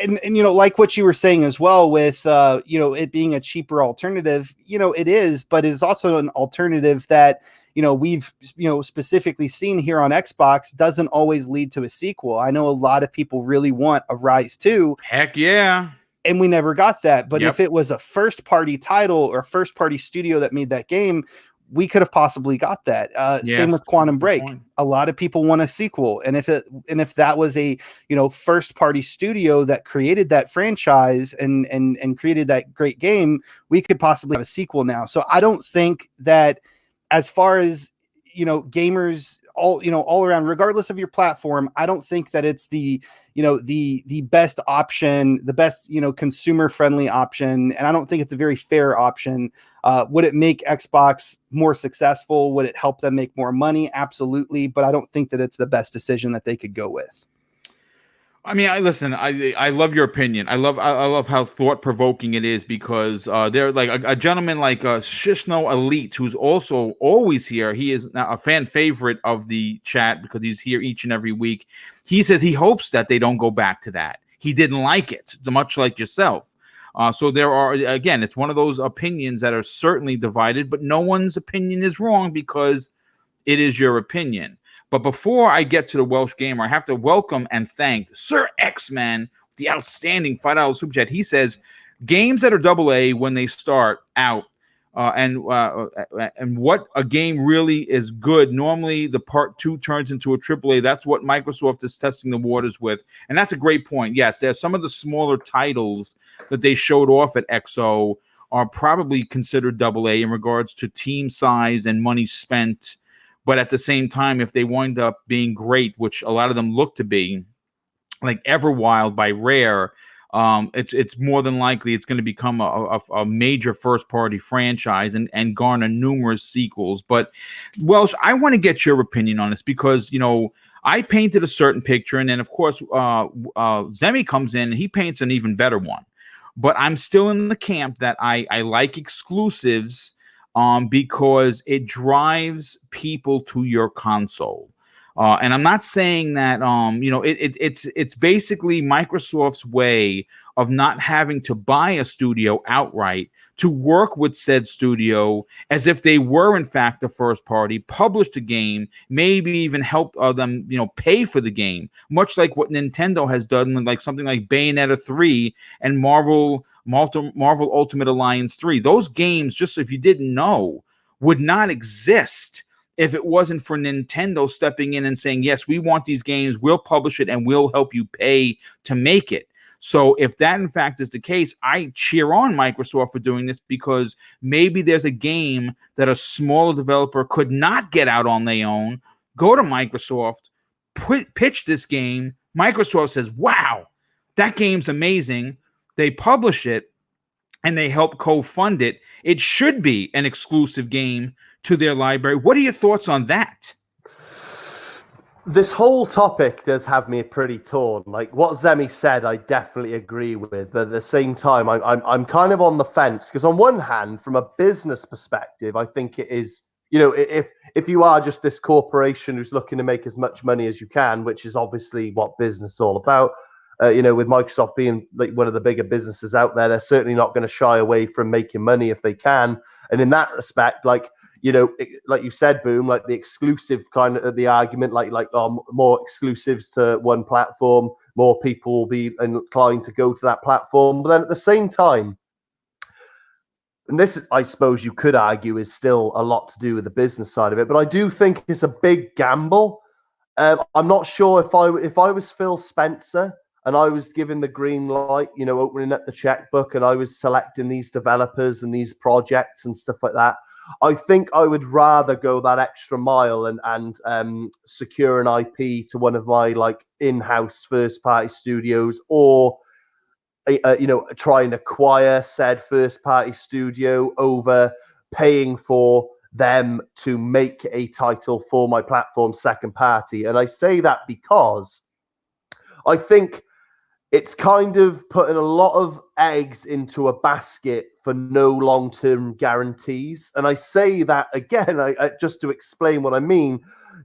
you know, like what you were saying as well with, you know, it being a cheaper alternative, you know, it is, but it is also an alternative that, you know, we've, you know, specifically seen here on Xbox doesn't always lead to a sequel. I know a lot of people really want a Rise 2. Heck yeah. And we never got that. But if it was a first party title or first party studio that made that game, we could have possibly got that. Same with Quantum Break. A lot of people want a sequel. And if that was a, you know, first party studio that created that franchise and created that great game, we could possibly have a sequel now. So I don't think that, as far as, you know, gamers all around, regardless of your platform, I don't think that it's the, you know, the best option, the best, you know, consumer friendly option. And I don't think it's a very fair option. Would it make Xbox more successful? Would it help them make more money? Absolutely. But I don't think that it's the best decision that they could go with. I mean, I love your opinion. I love how thought provoking it is, because they're like a gentleman like Shishno Elite, who's also always here. He is now a fan favorite of the chat because he's here each and every week. He says he hopes that they don't go back to that. He didn't like it, much like yourself. So there are, again, it's one of those opinions that are certainly divided, but no one's opinion is wrong because it is your opinion. But before I get to the Welsh Gamer, I have to welcome and thank Sir X-Man, the outstanding $5 super chat. He says, games that are AA when they start out, and what a game really is good. Normally, the part 2 turns into a AAA. That's what Microsoft is testing the waters with. And that's a great point. Yes, there's some of the smaller titles that they showed off at XO are probably considered AA in regards to team size and money spent. But at the same time, if they wind up being great, which a lot of them look to be, like Everwild by Rare, it's more than likely it's going to become a major first-party franchise and garner numerous sequels. But, Welsh, I want to get your opinion on this because, you know, I painted a certain picture, and then, of course, Zemi comes in, and he paints an even better one. But I'm still in the camp that I like exclusives, because it drives people to your console. And I'm not saying that, you know, it's basically Microsoft's way of not having to buy a studio outright to work with said studio as if they were, in fact, the first party, published a game, maybe even help them, you know, pay for the game, much like what Nintendo has done with like something like Bayonetta 3 and Marvel Ultimate Alliance 3. Those games, just if you didn't know, would not exist if it wasn't for Nintendo stepping in and saying, yes, we want these games, we'll publish it, and we'll help you pay to make it. So if that, in fact, is the case, I cheer on Microsoft for doing this, because maybe there's a game that a smaller developer could not get out on their own. Go to Microsoft, pitch this game. Microsoft says, wow, that game's amazing. They publish it, and they help co-fund it. It should be an exclusive game to their library. What are your thoughts on that? This whole topic does have me pretty torn. Like what Zemi said, I definitely agree with, but at the same time, I'm kind of on the fence, because on one hand, from a business perspective, I think it is, you know, if you are just this corporation who's looking to make as much money as you can, which is obviously what business is all about. You know, with Microsoft being like one of the bigger businesses out there, they're certainly not going to shy away from making money if they can. And in that respect, like, you know, like you said, Boom, like the exclusive kind of the argument, like more exclusives to one platform, more people will be inclined to go to that platform. But then at the same time, and this, I suppose you could argue, is still a lot to do with the business side of it. But I do think it's a big gamble. I'm not sure if I was Phil Spencer and I was given the green light, you know, opening up the checkbook, and I was selecting these developers and these projects and stuff like that, I think I would rather go that extra mile and secure an IP to one of my like in-house first-party studios, or try and acquire said first-party studio over paying for them to make a title for my platform second party. And I say that because I think it's kind of putting a lot of eggs into a basket for no long-term guarantees. And I say that again, just to explain what I mean.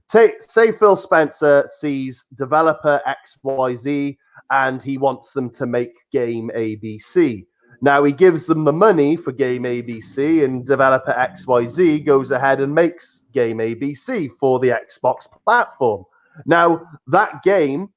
Say Phil Spencer sees developer XYZ and he wants them to make game ABC. Now he gives them the money for game ABC, and developer XYZ goes ahead and makes game ABC for the Xbox platform. Now that game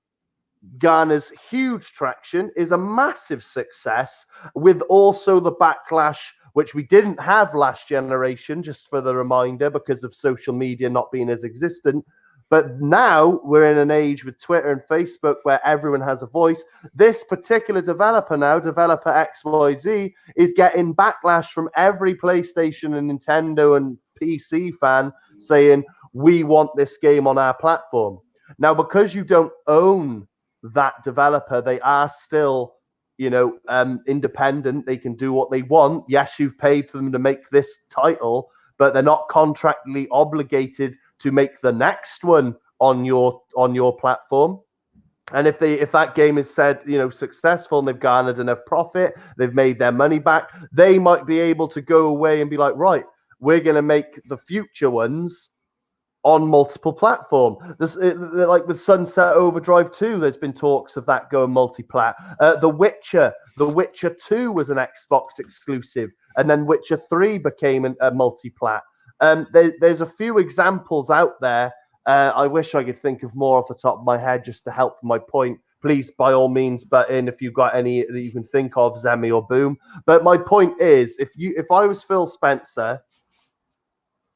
garners huge traction, is a massive success, with also the backlash, which we didn't have last generation, just for the reminder, because of social media not being as existent. But now we're in an age with Twitter and Facebook where everyone has a voice. This particular developer now, developer XYZ, is getting backlash from every PlayStation and Nintendo and PC fan saying, we want this game on our platform. Now, because you don't own that developer, they are still, independent. They can do what they want. Yes, you've paid for them to make this title, but they're not contractually obligated to make the next one on your platform. And if that game is said, successful, and they've garnered enough profit, they've made their money back, they might be able to go away and be like, right, we're going to make the future ones on multiple platform. Like with Sunset Overdrive 2, there's been talks of that going multi-plat. The Witcher 2 was an Xbox exclusive, and then Witcher 3 became a multi-plat. There's a few examples out there. I wish I could think of more off the top of my head just to help my point. Please, by all means, butt in if you've got any that you can think of, Zemi or Boom. But my point is, if I was Phil Spencer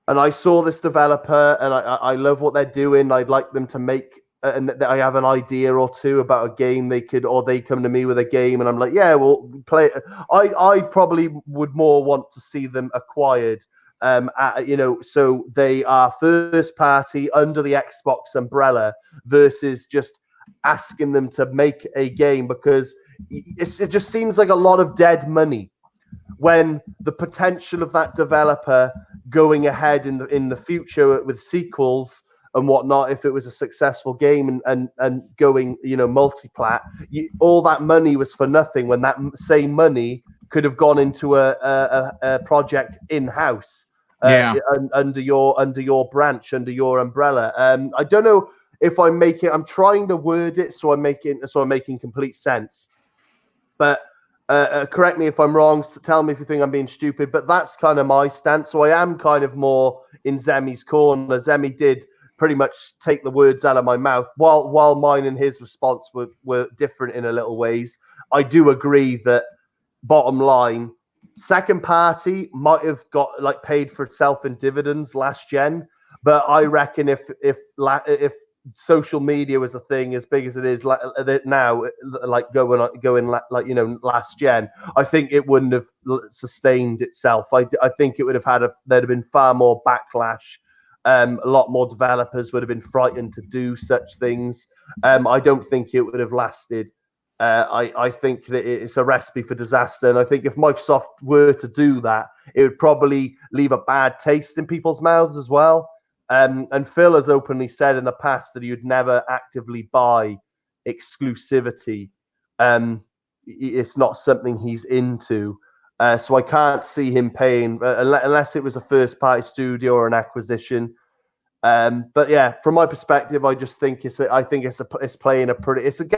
and I saw this developer and I love what they're doing, I'd like them to make, and I have an idea or two about a game they could, or they come to me with a game and I'm like, yeah, we'll play it. I probably would more want to see them acquired, so they are first party under the Xbox umbrella versus just asking them to make a game, because it just seems like a lot of dead money when the potential of that developer going ahead in the future with sequels and whatnot, if it was a successful game and going, multi-plat, all that money was for nothing when that same money could have gone into a project in-house, under your branch, under your umbrella. I don't know if I'm trying to word it so I'm making complete sense, but correct me if I'm wrong. Tell me if you think I'm being stupid, but that's kind of my stance. So I am kind of more in Zemi's corner. Zemi did pretty much take the words out of my mouth, while mine and his response were different in a little ways. I do agree that, bottom line, second party might have got paid for itself in dividends last gen, but I reckon if social media was a thing as big as it is now, going last gen, I think it wouldn't have sustained itself. I think it would have there'd have been far more backlash. A lot more developers would have been frightened to do such things. I don't think it would have lasted. I think that it's a recipe for disaster, and I think if Microsoft were to do that, it would probably leave a bad taste in people's mouths as well. And Phil has openly said in the past that he would never actively buy exclusivity. It's not something he's into. So I can't see him paying unless it was a first-party studio or an acquisition. But yeah, from my perspective, I just think it's a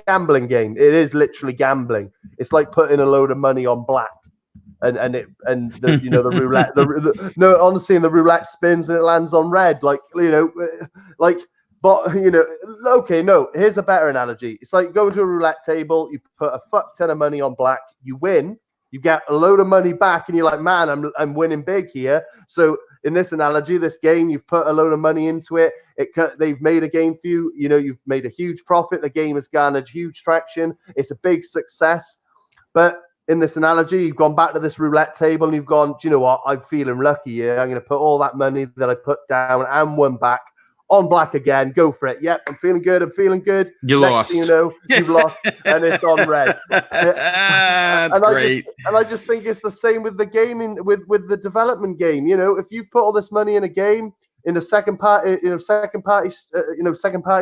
gambling game. It is literally gambling. It's like putting a load of money on black. The roulette. No, honestly, and the roulette spins and it lands on red. Okay, no. Here's a better analogy. It's like going to a roulette table. You put a fuck ton of money on black. You win. You get a load of money back, and you're like, man, I'm winning big here. So in this analogy, this game, you've put a load of money into it. They've made a game for you. You've made a huge profit. The game has garnered huge traction. It's a big success, but in this analogy, you've gone back to this roulette table and you've gone, do you know what? I'm feeling lucky here. I'm going to put all that money that I put down and won back on black again. Go for it. Yep, I'm feeling good. I'm feeling good. You Next lost. thing you know, you've lost and it's on red. That's great. I just think it's the same with the gaming, with the development game. You know, if you've put all this money in a game, in a second party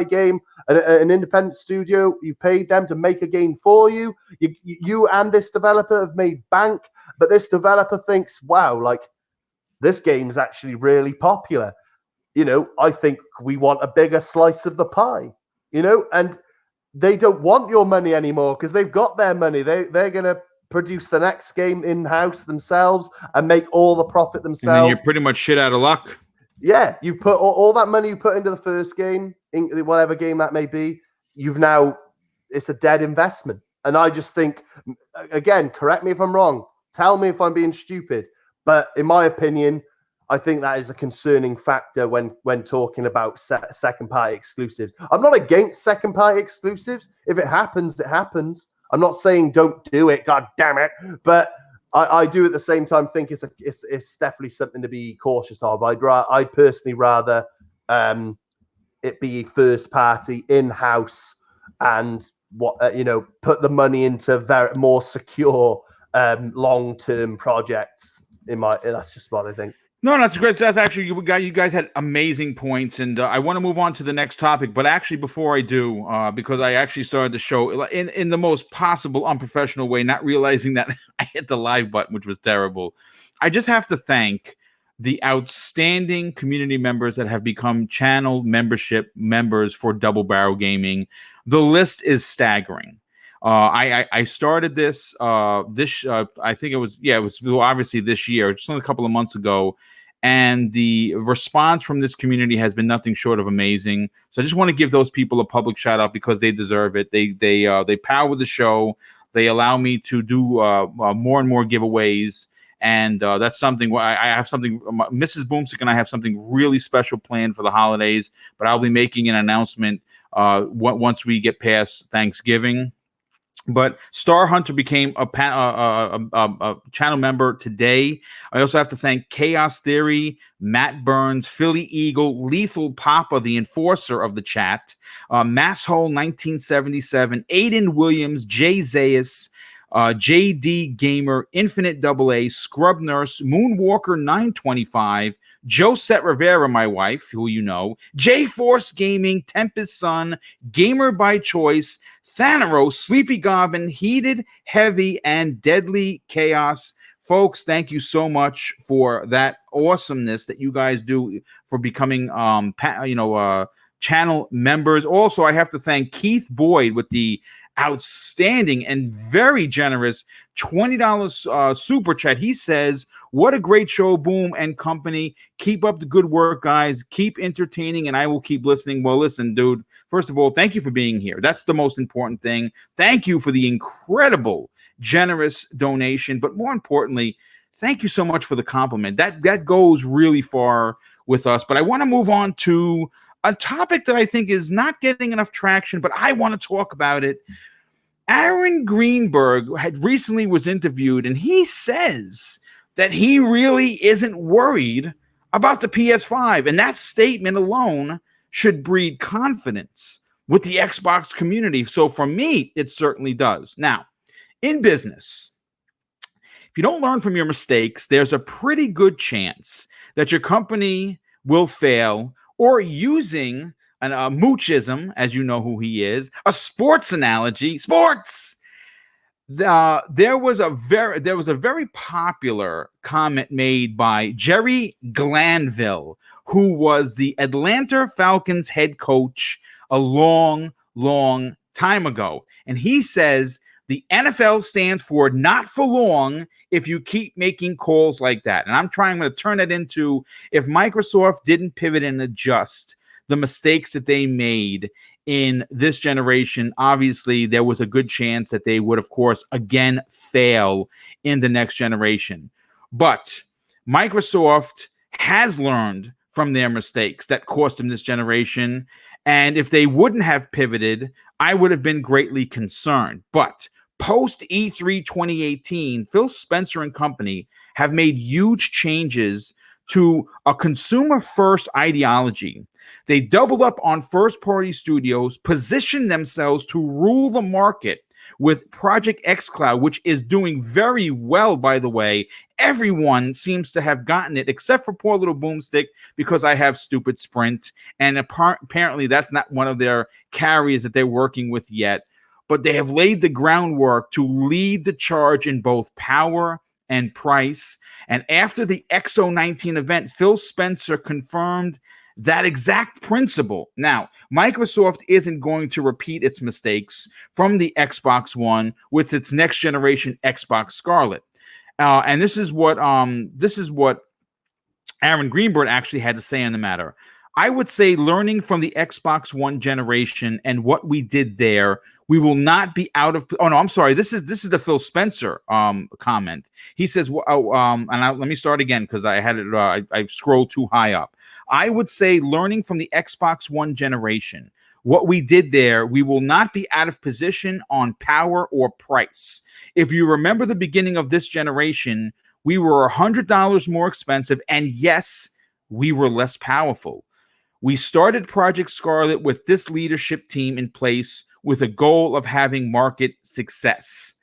game, an independent studio, you paid them to make a game for you. You and this developer have made bank, but this developer thinks, wow, like this game is actually really popular. You know, I think we want a bigger slice of the pie, you know, and they don't want your money anymore because they've got their money. They're going to produce the next game in-house themselves and make all the profit themselves. And then you're pretty much shit out of luck. Yeah, you've put all that money you put into the first game, in whatever game that may be, it's a dead investment. And I just think, again, correct me if I'm wrong, tell me if I'm being stupid, but in my opinion, I think that is a concerning factor when talking about second-party exclusives. I'm not against second-party exclusives. If it happens, it happens. I'm not saying don't do it, god damn it, but I do at the same time think it's definitely something to be cautious of. I'd personally rather it be first party in-house and put the money into very more secure long-term projects. That's just what I think. No, that's great. That's actually, you guys had amazing points, and I want to move on to the next topic. But actually, before I do, because I actually started the show in the most possible unprofessional way, not realizing that I hit the live button, which was terrible. I just have to thank the outstanding community members that have become channel membership members for Double Barrel Gaming. The list is staggering. I started this I think it was obviously this year, just a couple of months ago, and the response from this community has been nothing short of amazing. So I just want to give those people a public shout out because they deserve it. They power the show. They allow me to do more and more giveaways, and that's something. I have something. Mrs. Boomstick and I have something really special planned for the holidays, but I'll be making an announcement once we get past Thanksgiving. But Star Hunter became a channel member today. I also have to thank Chaos Theory, Matt Burns, Philly Eagle, Lethal Papa, the enforcer of the chat, Masshole 1977, Aiden Williams, Jay Zayas, JD Gamer, Infinite AA, Scrub Nurse, Moonwalker 925, Josette Rivera, my wife, who you know, J Force Gaming, Tempest Sun, Gamer by Choice, Thaneros, Sleepy Goblin, Heated, Heavy, and Deadly Chaos. Folks, thank you so much for that awesomeness that you guys do for becoming channel members. Also, I have to thank Keith Boyd with the outstanding and very generous $20 super chat. He says, what a great show, Boom and company. Keep up the good work, guys. Keep entertaining, and I will keep listening. Well, listen, dude, first of all, thank you for being here. That's the most important thing. Thank you for the incredible, generous donation. But more importantly, thank you so much for the compliment. That goes really far with us. But I want to move on to a topic that I think is not getting enough traction, but I want to talk about it. Arron Greenberg recently was interviewed, and he says that he really isn't worried about the PS5. And that statement alone should breed confidence with the Xbox community. So for me, it certainly does. Now, in business, if you don't learn from your mistakes, there's a pretty good chance that your company will fail, or using a moochism, as you know who he is, a sports analogy, sports. There was a very popular comment made by Jerry Glanville, who was the Atlanta Falcons head coach a long, long time ago. And he says the NFL stands for not for long if you keep making calls like that. And I'm trying to turn it into, if Microsoft didn't pivot and adjust the mistakes that they made in this generation, obviously there was a good chance that they would, of course, again fail in the next generation. But Microsoft has learned from their mistakes that cost them this generation. And if they wouldn't have pivoted, I would have been greatly concerned. But post E3 2018, Phil Spencer and company have made huge changes to a consumer-first ideology. They doubled up on first-party studios, positioned themselves to rule the market with Project xCloud, which is doing very well, by the way. Everyone seems to have gotten it, except for poor little Boomstick, because I have stupid Sprint, and apparently that's not one of their carriers that they're working with yet. But they have laid the groundwork to lead the charge in both power and price. And after the XO19 event, Phil Spencer confirmed that exact principle. Now, Microsoft isn't going to repeat its mistakes from the Xbox One with its next generation Xbox Scarlett. And this is what Aaron Greenberg actually had to say on the matter. I would say, learning from the Xbox One generation and what we did there, we will not be out of. Oh no, I'm sorry. This is the Phil Spencer comment. He says, let me start again because I had it. I scrolled too high up. I would say, learning from the Xbox One generation, what we did there, we will not be out of position on power or price. If you remember the beginning of this generation, we were $100 more expensive, and yes, we were less powerful. We started Project Scarlett with this leadership team in place with a goal of having market success.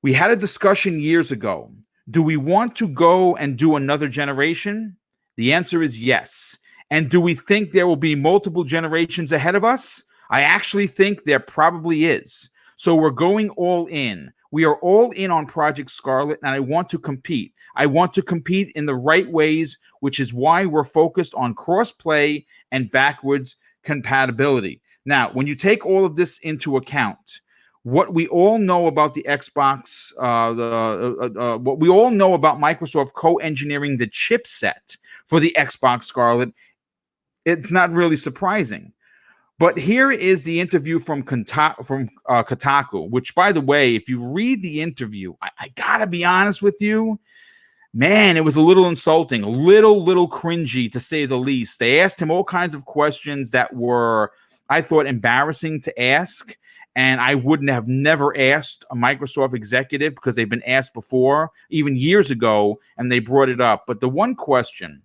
We had a discussion years ago. Do we want to go and do another generation? The answer is yes. And do we think there will be multiple generations ahead of us? I actually think there probably is. So we're going all in. We are all in on Project Scarlett, and I want to compete. I want to compete in the right ways, which is why we're focused on cross-play and backwards compatibility. Now, when you take all of this into account, what we all know about the Xbox, what we all know about Microsoft co-engineering the chipset for the Xbox Scarlett, it's not really surprising. But here is the interview from Kotaku, which, by the way, if you read the interview, I gotta be honest with you, man, it was a little insulting, a little cringy, to say the least. They asked him all kinds of questions that were, I thought, embarrassing to ask, and I wouldn't have never asked a Microsoft executive because they've been asked before, even years ago, and they brought it up. But the one question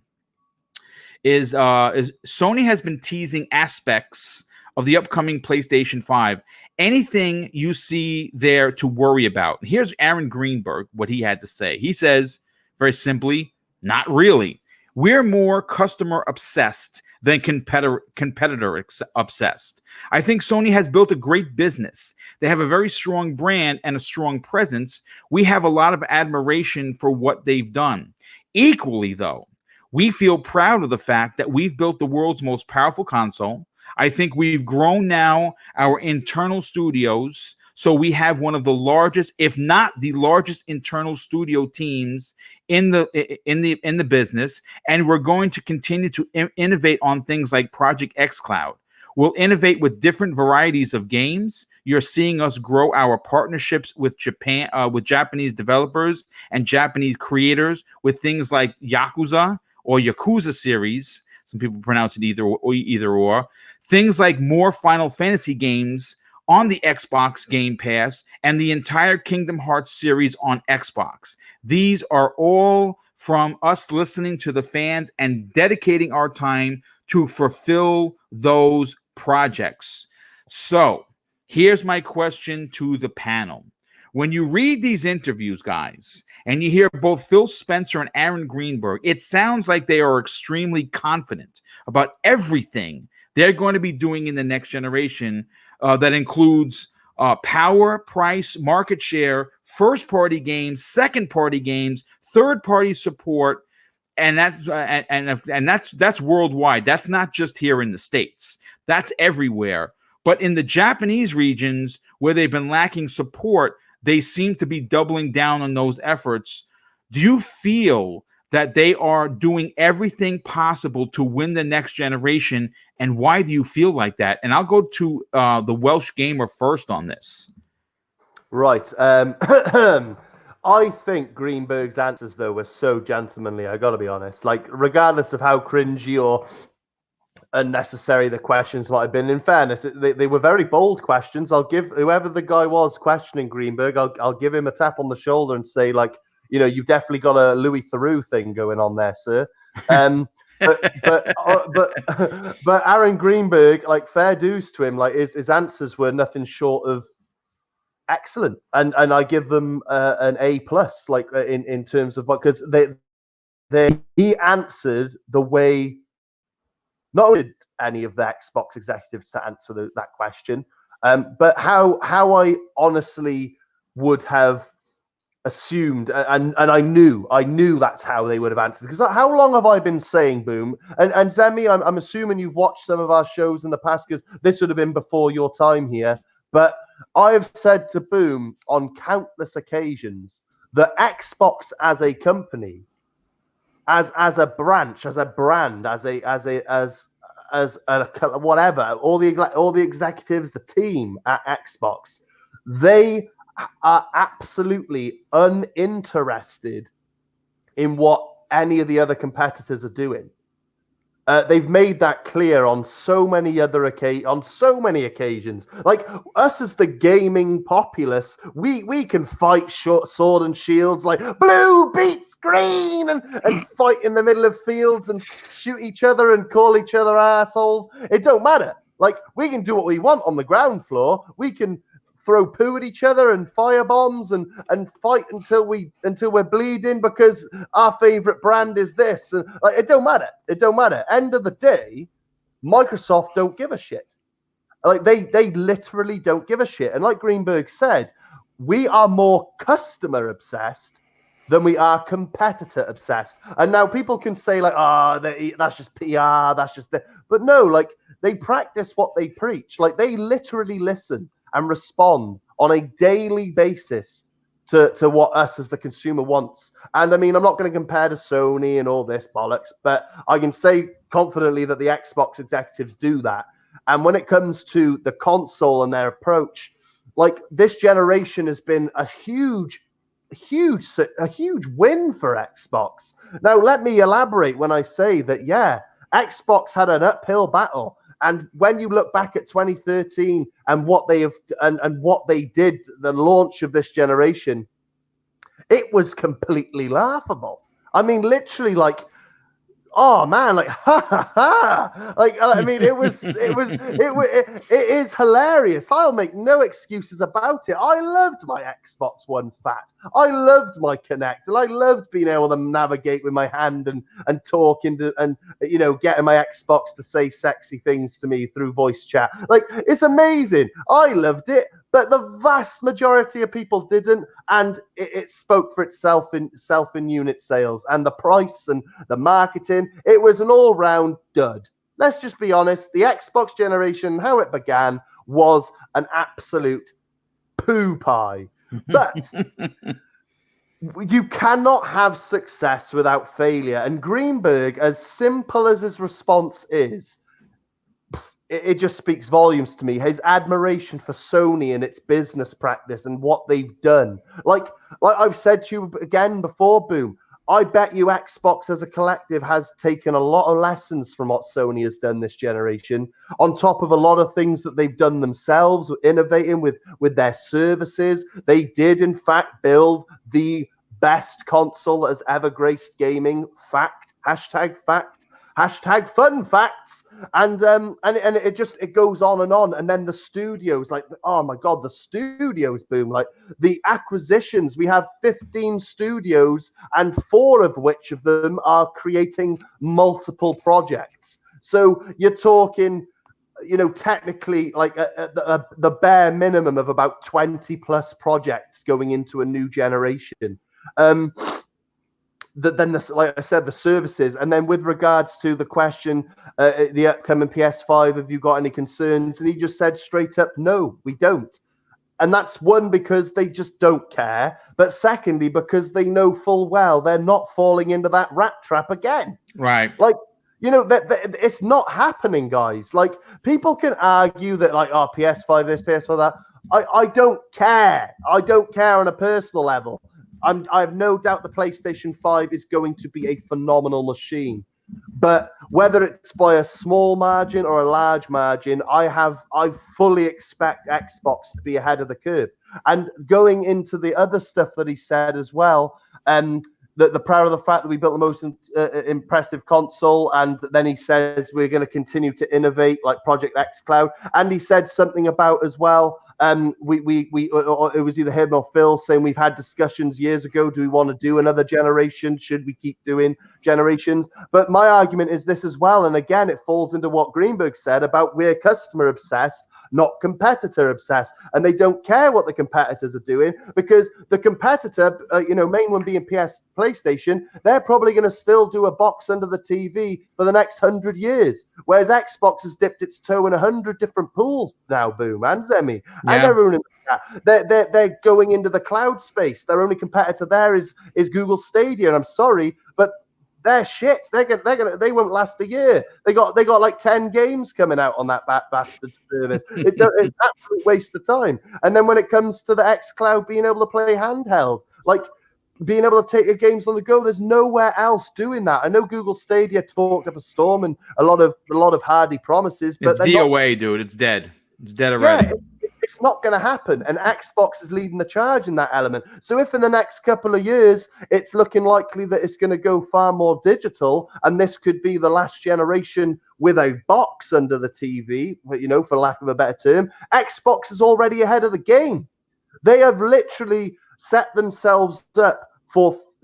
is Sony has been teasing aspects of the upcoming PlayStation 5. Anything you see there to worry about? Here's Aaron Greenberg, what he had to say. He says, very simply, not really. We're more customer obsessed than competitor obsessed. I think Sony has built a great business. They have a very strong brand and a strong presence. We have a lot of admiration for what they've done. Equally, though, we feel proud of the fact that we've built the world's most powerful console. I think we've grown now our internal studios, so we have one of the largest, if not the largest, internal studio teams in the business, and we're going to continue to innovate on things like Project xCloud. We'll innovate with different varieties of games. You're seeing us grow our partnerships with Japanese developers and Japanese creators with things like Yakuza or Yakuza series. Some people pronounce it either or. Things like more Final Fantasy games on the Xbox Game Pass and the entire Kingdom Hearts series on Xbox. These are all from us listening to the fans and dedicating our time to fulfill those projects. So here's my question to the panel. When you read these interviews, guys, and you hear both Phil Spencer and Aaron Greenberg, it sounds like they are extremely confident about everything they're going to be doing in the next generation. That includes power, price, market share, first-party games, second-party games, third-party support, and that's worldwide. That's not just here in the States. That's everywhere. But in the Japanese regions where they've been lacking support, they seem to be doubling down on those efforts. Do you feel that they are doing everything possible to win the next generation? And why do you feel like that? And I'll go to the Welsh gamer first on this. Right. I think Greenberg's answers, though, were so gentlemanly. I got to be honest. Like, regardless of how cringy or unnecessary the questions might have been. In fairness, they were very bold questions. I'll give whoever the guy was questioning Greenberg, I'll give him a tap on the shoulder and say, like, you've definitely got a Louis Theroux thing going on there, sir. But Arron Greenberg, like, fair dues to him, like his answers were nothing short of excellent, and I give them an A+, like in terms of what, because he answered the way. Not only did any of the Xbox executives to answer that question, but how I honestly would have assumed, and I knew that's how they would have answered. Because how long have I been saying, Boom? And Zemi, I'm assuming you've watched some of our shows in the past, because this would have been before your time here. But I have said to Boom on countless occasions that Xbox as a company, as a branch, as a brand, as a whatever, all the executives, the team at Xbox, they are absolutely uninterested in what any of the other competitors are doing. They've made that clear on so many occasions. Like us as the gaming populace, we can fight sword and shields, like blue beats green, and fight in the middle of fields and shoot each other and call each other assholes. It don't matter. Like, we can do what we want on the ground floor. We can throw poo at each other and fire bombs and fight until we're bleeding because our favorite brand is this. And, like, it don't matter. End of the day, Microsoft don't give a shit. Like, they literally don't give a shit. And like Greenberg said, we are more customer obsessed than we are competitor obsessed. And now people can say, like, that's just PR, that's just the... But no, like, they practice what they preach. Like, they literally listen and respond on a daily basis to what us as the consumer wants. And I mean, I'm not going to compare to Sony and all this bollocks, but I can say confidently that the Xbox executives do that. And when it comes to the console and their approach, like, this generation has been a huge win for Xbox. Now, let me elaborate when I say that, yeah, Xbox had an uphill battle. And when you look back at 2013 and what they have and what they did, the launch of this generation, it was completely laughable. I mean, literally, like, oh man, like, ha ha ha! Like, I mean, it is hilarious. I'll make no excuses about it. I loved my Xbox One Fat. I loved my Kinect, and I loved being able to navigate with my hand and talk and getting my Xbox to say sexy things to me through voice chat. Like, it's amazing. I loved it. But the vast majority of people didn't, and it spoke for itself in unit sales and the price and the marketing. It was an all-round dud. Let's just be honest. The Xbox generation, how it began, was an absolute poo pie. But you cannot have success without failure. And Greenberg, as simple as his response is, it just speaks volumes to me. His admiration for Sony and its business practice and what they've done. Like I've said to you again before, Boom, I bet you Xbox as a collective has taken a lot of lessons from what Sony has done this generation, on top of a lot of things that they've done themselves, innovating with their services. They did, in fact, build the best console that has ever graced gaming. Fact. Hashtag fact. Hashtag fun facts. And it goes on. And then the studios, like, oh my God, the studios, Boom, like the acquisitions. We have 15 studios, and 4 of which of them are creating multiple projects. So you're talking, technically, like the bare minimum of about 20 plus projects going into a new generation. Like I said, the services. And then with regards to the question, the upcoming PS5, have you got any concerns? And he just said straight up, no, we don't. And that's one, because they just don't care. But secondly, because they know full well they're not falling into that rat trap again. Right. Like, that it's not happening, guys. Like, people can argue that, like, oh, PS5 this, PS5 that. I don't care. I don't care on a personal level. I have no doubt the PlayStation 5 is going to be a phenomenal machine. But whether it's by a small margin or a large margin, I fully expect Xbox to be ahead of the curve. And going into the other stuff that he said as well, the proud of the fact that we built the most impressive console, and then he says we're going to continue to innovate like Project X Cloud, and he said something about as well. It was either him or Phil saying we've had discussions years ago. Do we want to do another generation? Should we keep doing generations? But my argument is this as well, and again, it falls into what Greenberg said about we're customer obsessed, not competitor obsessed, and they don't care what the competitors are doing because the competitor, main one being PlayStation, they're probably going to still do a box under the TV for the next 100 years, whereas Xbox has dipped its toe in 100 different pools now, Boom and Zemi, and everyone in they're going into the cloud space. Their only competitor there is Google Stadia, and I'm sorry, but they're shit. They won't last a year. They got like 10 games coming out on that bastard service. It's an absolute waste of time. And then when it comes to the X Cloud being able to play handheld, like being able to take your games on the go, there's nowhere else doing that. I know Google Stadia talked up a storm and a lot of hardy promises, but it's DOA, dude. It's dead. It's dead already. Yeah, it's not going to happen. And Xbox is leading the charge in that element. So if in the next couple of years, it's looking likely that it's going to go far more digital, and this could be the last generation with a box under the TV, for lack of a better term, Xbox is already ahead of the game. They have literally set themselves up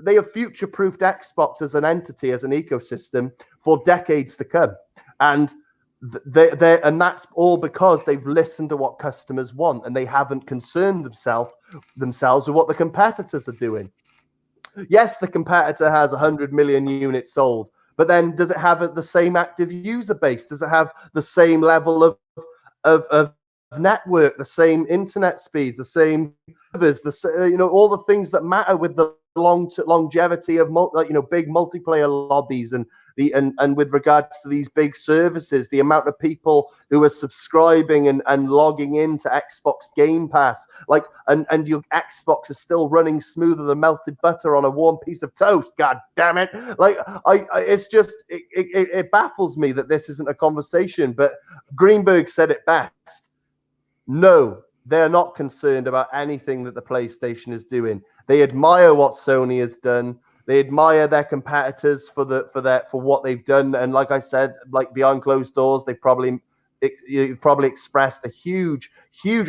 they have future-proofed Xbox as an entity, as an ecosystem for decades to come. And and that's all because they've listened to what customers want, and they haven't concerned themselves with what the competitors are doing. Yes, the competitor has 100 million units sold, but then does it have the same active user base? Does it have the same level of network, the same internet speeds, the same servers, all the things that matter with the longevity of big multiplayer lobbies and with regards to these big services, the amount of people who are subscribing and logging into Xbox Game Pass, and your Xbox is still running smoother than melted butter on a warm piece of toast. God damn it! It's just it baffles me that this isn't a conversation. But Greenberg said it best. No, they're not concerned about anything that the PlayStation is doing. They admire what Sony has done. They admire their competitors for what they've done, and like I said, like behind closed doors, they've probably expressed a huge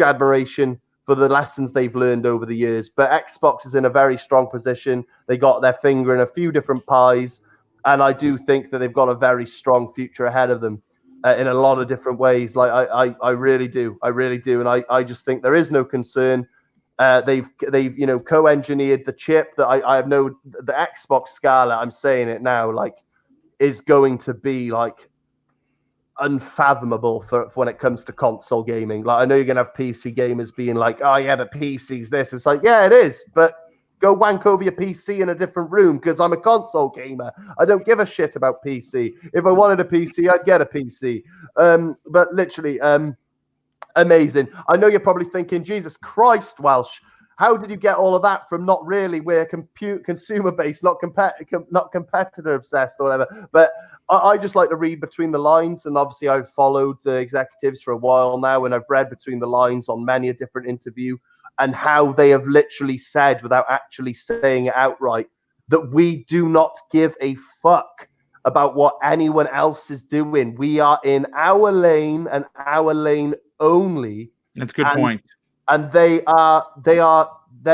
admiration for the lessons they've learned over the years. But Xbox is in a very strong position. They got their finger in a few different pies, and I do think that they've got a very strong future ahead of them in a lot of different ways. Like I really do, and I just think there is no concern. They've co-engineered the chip that I have the Xbox Scarlett, I'm saying it now, is going to be unfathomable for when it comes to console gaming. I know you're gonna have PC gamers being like, oh yeah, but PC's this. It's like, yeah, it is, but go wank over your PC in a different room because I'm a console gamer. I don't give a shit about PC. If I wanted a PC, I'd get a PC. But literally, amazing. I know you're probably thinking, Jesus Christ, Welsh, how did you get all of that from not really we're consumer based, not competitor obsessed or whatever? But I just like to read between the lines, and obviously I've followed the executives for a while now, and I've read between the lines on many a different interview and how they have literally said, without actually saying it outright, that we do not give a fuck about what anyone else is doing. We are in our lane and our lane only. That's a good point. And they're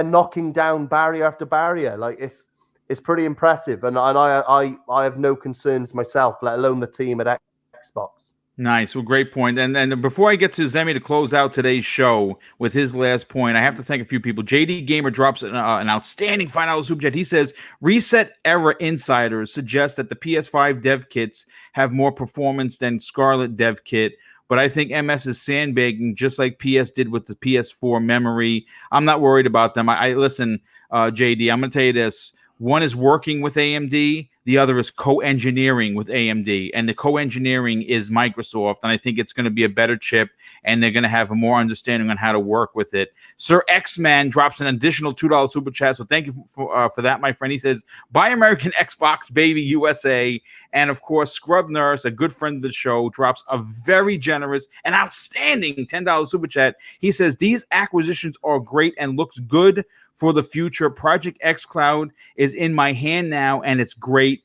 knocking down barrier after barrier. It's pretty impressive. And I have no concerns myself, let alone the team at Xbox. Nice. Well, great point. And before I get to Zemi to close out today's show with his last point, I have to thank a few people. JD Gamer drops an outstanding $5 super chat. He says, Reset Era insiders suggest that the PS5 dev kits have more performance than Scarlett dev kit, but I think MS is sandbagging just like PS did with the PS4 memory. I'm not worried about them. I listen, JD, I'm going to tell you this. One is working with AMD. The other is co-engineering with AMD, and the co-engineering is Microsoft. And I think it's going to be a better chip, and they're going to have a more understanding on how to work with it. Sir X-Man drops an additional $2 super chat, so thank you for that, my friend. He says, "Buy American Xbox, baby, USA." And of course, Scrub Nurse, a good friend of the show, drops a very generous and outstanding $10 super chat. He says, "These acquisitions are great and looks good for the future. Project X Cloud is in my hand now, and it's great.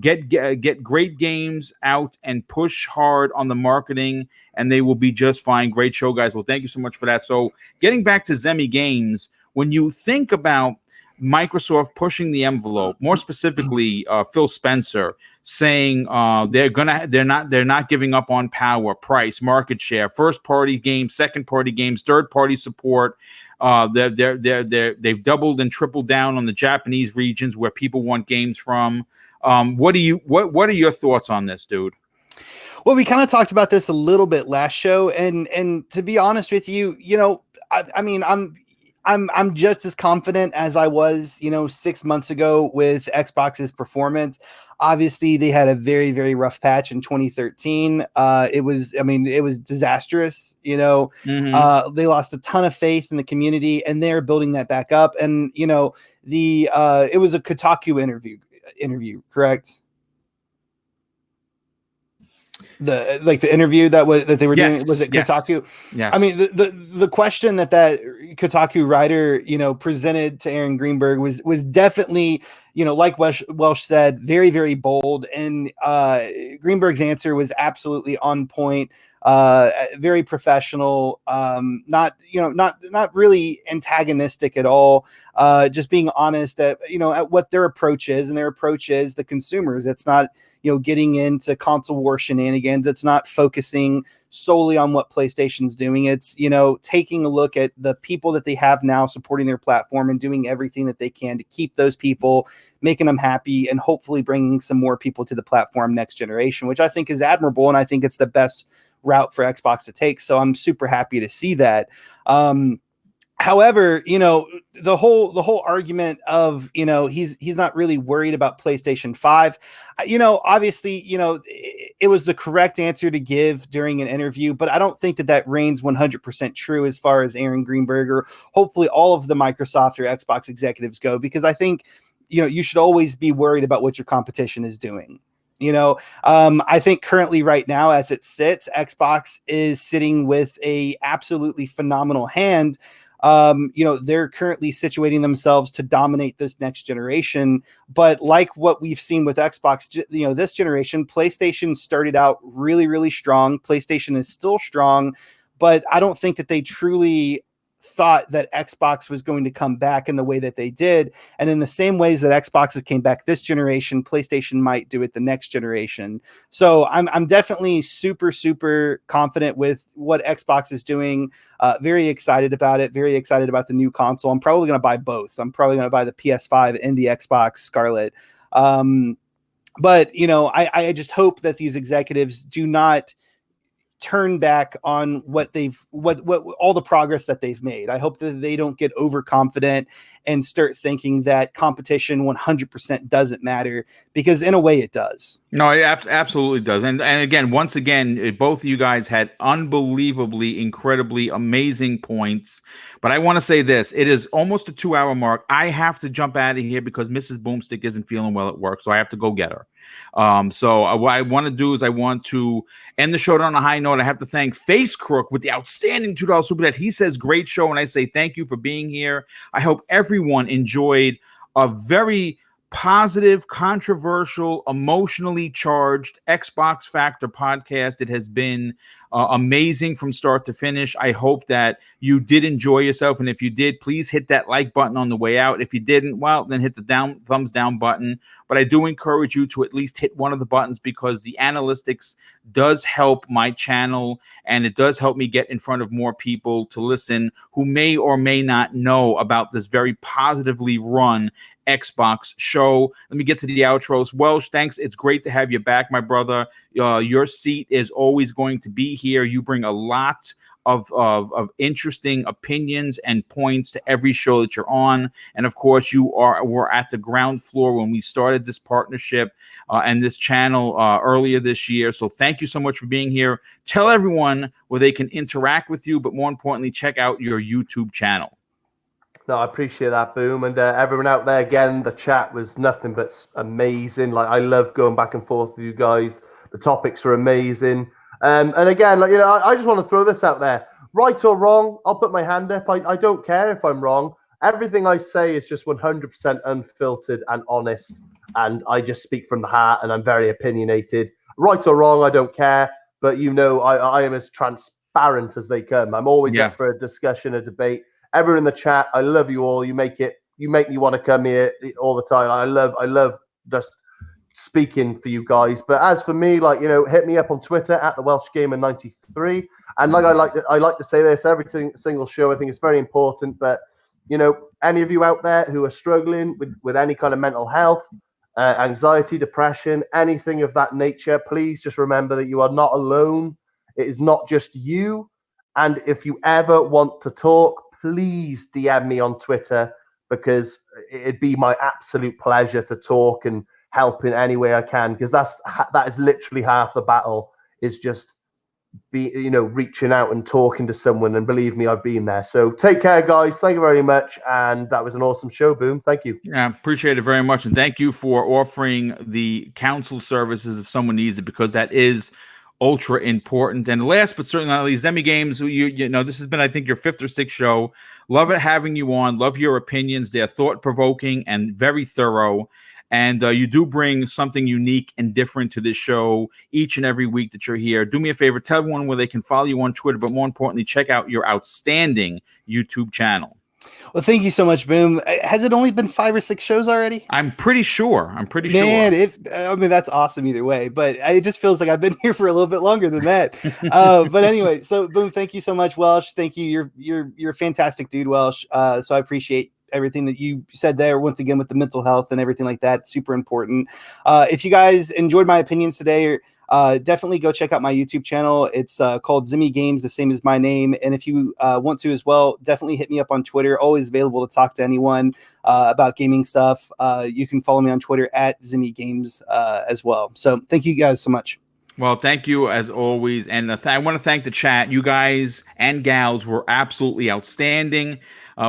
Get great games out and push hard on the marketing, and they will be just fine." Great show, guys. Well, thank you so much for that. So, getting back to Zemi Games, when you think about Microsoft pushing the envelope, more specifically, Phil Spencer saying they're not giving up on power, price, market share, first party games, second party games, third party support. They've doubled and tripled down on the Japanese regions where people want games from. What are your thoughts on this, dude? Well, we kind of talked about this a little bit last show, and to be honest with you, I mean, I'm just as confident as I was, 6 months ago with Xbox's performance. Obviously, they had a very, very rough patch in 2013. It was disastrous. They lost a ton of faith in the community, and they're building that back up. And it was a Kotaku interview, correct? The interview that they were doing, was it Kotaku? Yes. I mean, the question that Kotaku writer presented to Aaron Greenberg was definitely, like Welsh said, very, very bold, and Greenberg's answer was absolutely on point, very professional, not really antagonistic at all, just being honest at what their approach is, and their approach is the consumers. It's not getting into console war shenanigans. It's not focusing solely on what PlayStation's doing. It's taking a look at the people that they have now supporting their platform and doing everything that they can to keep those people, making them happy, and hopefully bringing some more people to the platform next generation, which I think is admirable, and I think it's the best route for Xbox to take. So I'm super happy to see that. However, the whole argument of, he's not really worried about PlayStation 5. Obviously, it was the correct answer to give during an interview, but I don't think that reigns 100% true as far as Aaron Greenberg or hopefully all of the Microsoft or Xbox executives go, because I think, you should always be worried about what your competition is doing. I think currently right now, as it sits, Xbox is sitting with a absolutely phenomenal hand. They're currently situating themselves to dominate this next generation. But like what we've seen with Xbox, this generation, PlayStation started out really, really strong. PlayStation is still strong, but I don't think that they truly thought that Xbox was going to come back in the way that they did. And in the same ways that Xbox came back this generation, PlayStation might do it the next generation. So I'm definitely super, super confident with what Xbox is doing. Very excited about it. Very excited about the new console. I'm probably going to buy both. I'm probably going to buy the PS5 and the Xbox Scarlett. But I just hope that these executives do not turn back on what all the progress that they've made. I hope that they don't get overconfident and start thinking that competition 100% doesn't matter, because in a way it does. No, it absolutely does. And again, once again, both of you guys had unbelievably, incredibly amazing points. But I want to say this. It is almost a 2-hour mark. I have to jump out of here because Mrs. Boomstick isn't feeling well at work, so I have to go get her. So what I want to do is I want to end the show on a high note. I have to thank Face Crook with the outstanding $2 super chat. He says, great show, and I say thank you for being here. I hope everyone enjoyed a very positive, controversial, emotionally charged Xbox Factor podcast. It has been amazing from start to finish. I hope that you did enjoy yourself, and if you did, please hit that like button on the way out. If you didn't, well, then hit the thumbs down button. But I do encourage you to at least hit one of the buttons, because the analytics does help my channel, and it does help me get in front of more people to listen who may or may not know about this very positively run Xbox show. Let me get to the outros. Welsh, thanks. It's great to have you back, my brother. Your seat is always going to be here. You bring a lot of interesting opinions and points to every show that you're on. And of course, we're at the ground floor when we started this partnership and this channel earlier this year. So thank you so much for being here. Tell everyone where they can interact with you, but more importantly, check out your YouTube channel. No, I appreciate that, Boom. And everyone out there, again, the chat was nothing but amazing. Like, I love going back and forth with you guys. The topics are amazing. And again, like, I just want to throw this out there. Right or wrong, I'll put my hand up. I don't care if I'm wrong. Everything I say is just 100% unfiltered and honest. And I just speak from the heart, and I'm very opinionated. Right or wrong, I don't care. But I am as transparent as they come. I'm always up for a discussion, a debate. Everyone in the chat, I love you all. You make me want to come here all the time. I love just speaking for you guys. But as for me, hit me up on Twitter at the Welsh Gamer 93. And I like to say this every single show. I think it's very important. But any of you out there who are struggling with any kind of mental health, anxiety, depression, anything of that nature, please just remember that you are not alone. It is not just you. And if you ever want to talk, please DM me on Twitter, because it'd be my absolute pleasure to talk and help in any way I can, because that is literally half the battle, is just reaching out and talking to someone. And believe me, I've been there. So take care, guys. Thank you very much. And that was an awesome show, Boom. Thank you. Yeah, appreciate it very much. And thank you for offering the counsel services if someone needs it, because that is ultra important. And last but certainly not least, Zemi Games, this has been, I think, your 5th or 6th show. Love it having you on. Love your opinions. They're thought-provoking and very thorough. And you do bring something unique and different to this show each and every week that you're here. Do me a favor, tell everyone where they can follow you on Twitter, but more importantly, check out your outstanding YouTube channel. Well, thank you so much, Boom. Has it only been 5 or 6 shows already? I'm pretty sure. Man, that's awesome either way. But it just feels like I've been here for a little bit longer than that. But anyway, so Boom, thank you so much, Welsh. Thank you. You're a fantastic dude, Welsh. So I appreciate everything that you said there, once again, with the mental health and everything like that. Super important. If you guys enjoyed my opinions today, definitely go check out my YouTube channel. It's called Zemi Games, the same as my name. And if you want to as well, definitely hit me up on Twitter. Always available to talk to anyone about gaming stuff. You can follow me on Twitter at Zemi Games as well. So thank you guys so much. Well, thank you as always. And I want to thank the chat. You guys and gals were absolutely outstanding.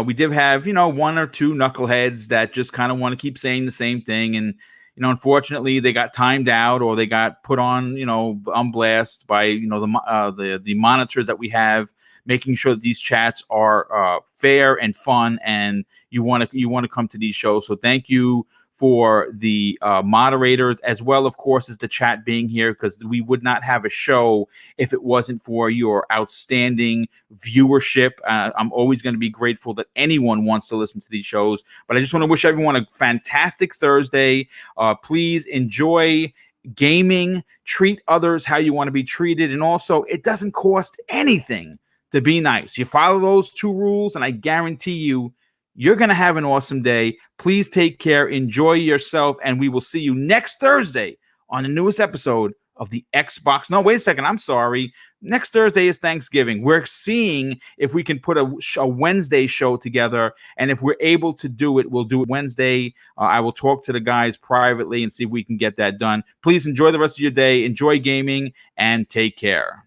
We did have, 1 or 2 knuckleheads that just kind of want to keep saying the same thing. And, unfortunately, they got timed out, or they got put on, on blast by, the monitors that we have, making sure that these chats are fair and fun, and you want to come to these shows. So thank you for the moderators, as well, of course, as the chat being here, because we would not have a show if it wasn't for your outstanding viewership. I'm always going to be grateful that anyone wants to listen to these shows. But I just want to wish everyone a fantastic Thursday. Please enjoy gaming, treat others how you want to be treated, and also, it doesn't cost anything to be nice. You follow those 2 rules, and I guarantee you're going to have an awesome day. Please take care. Enjoy yourself. And we will see you next Thursday on the newest episode of the Xbox. No, wait a second. I'm sorry. Next Thursday is Thanksgiving. We're seeing if we can put a Wednesday show together. And if we're able to do it, we'll do it Wednesday. I will talk to the guys privately and see if we can get that done. Please enjoy the rest of your day. Enjoy gaming and take care.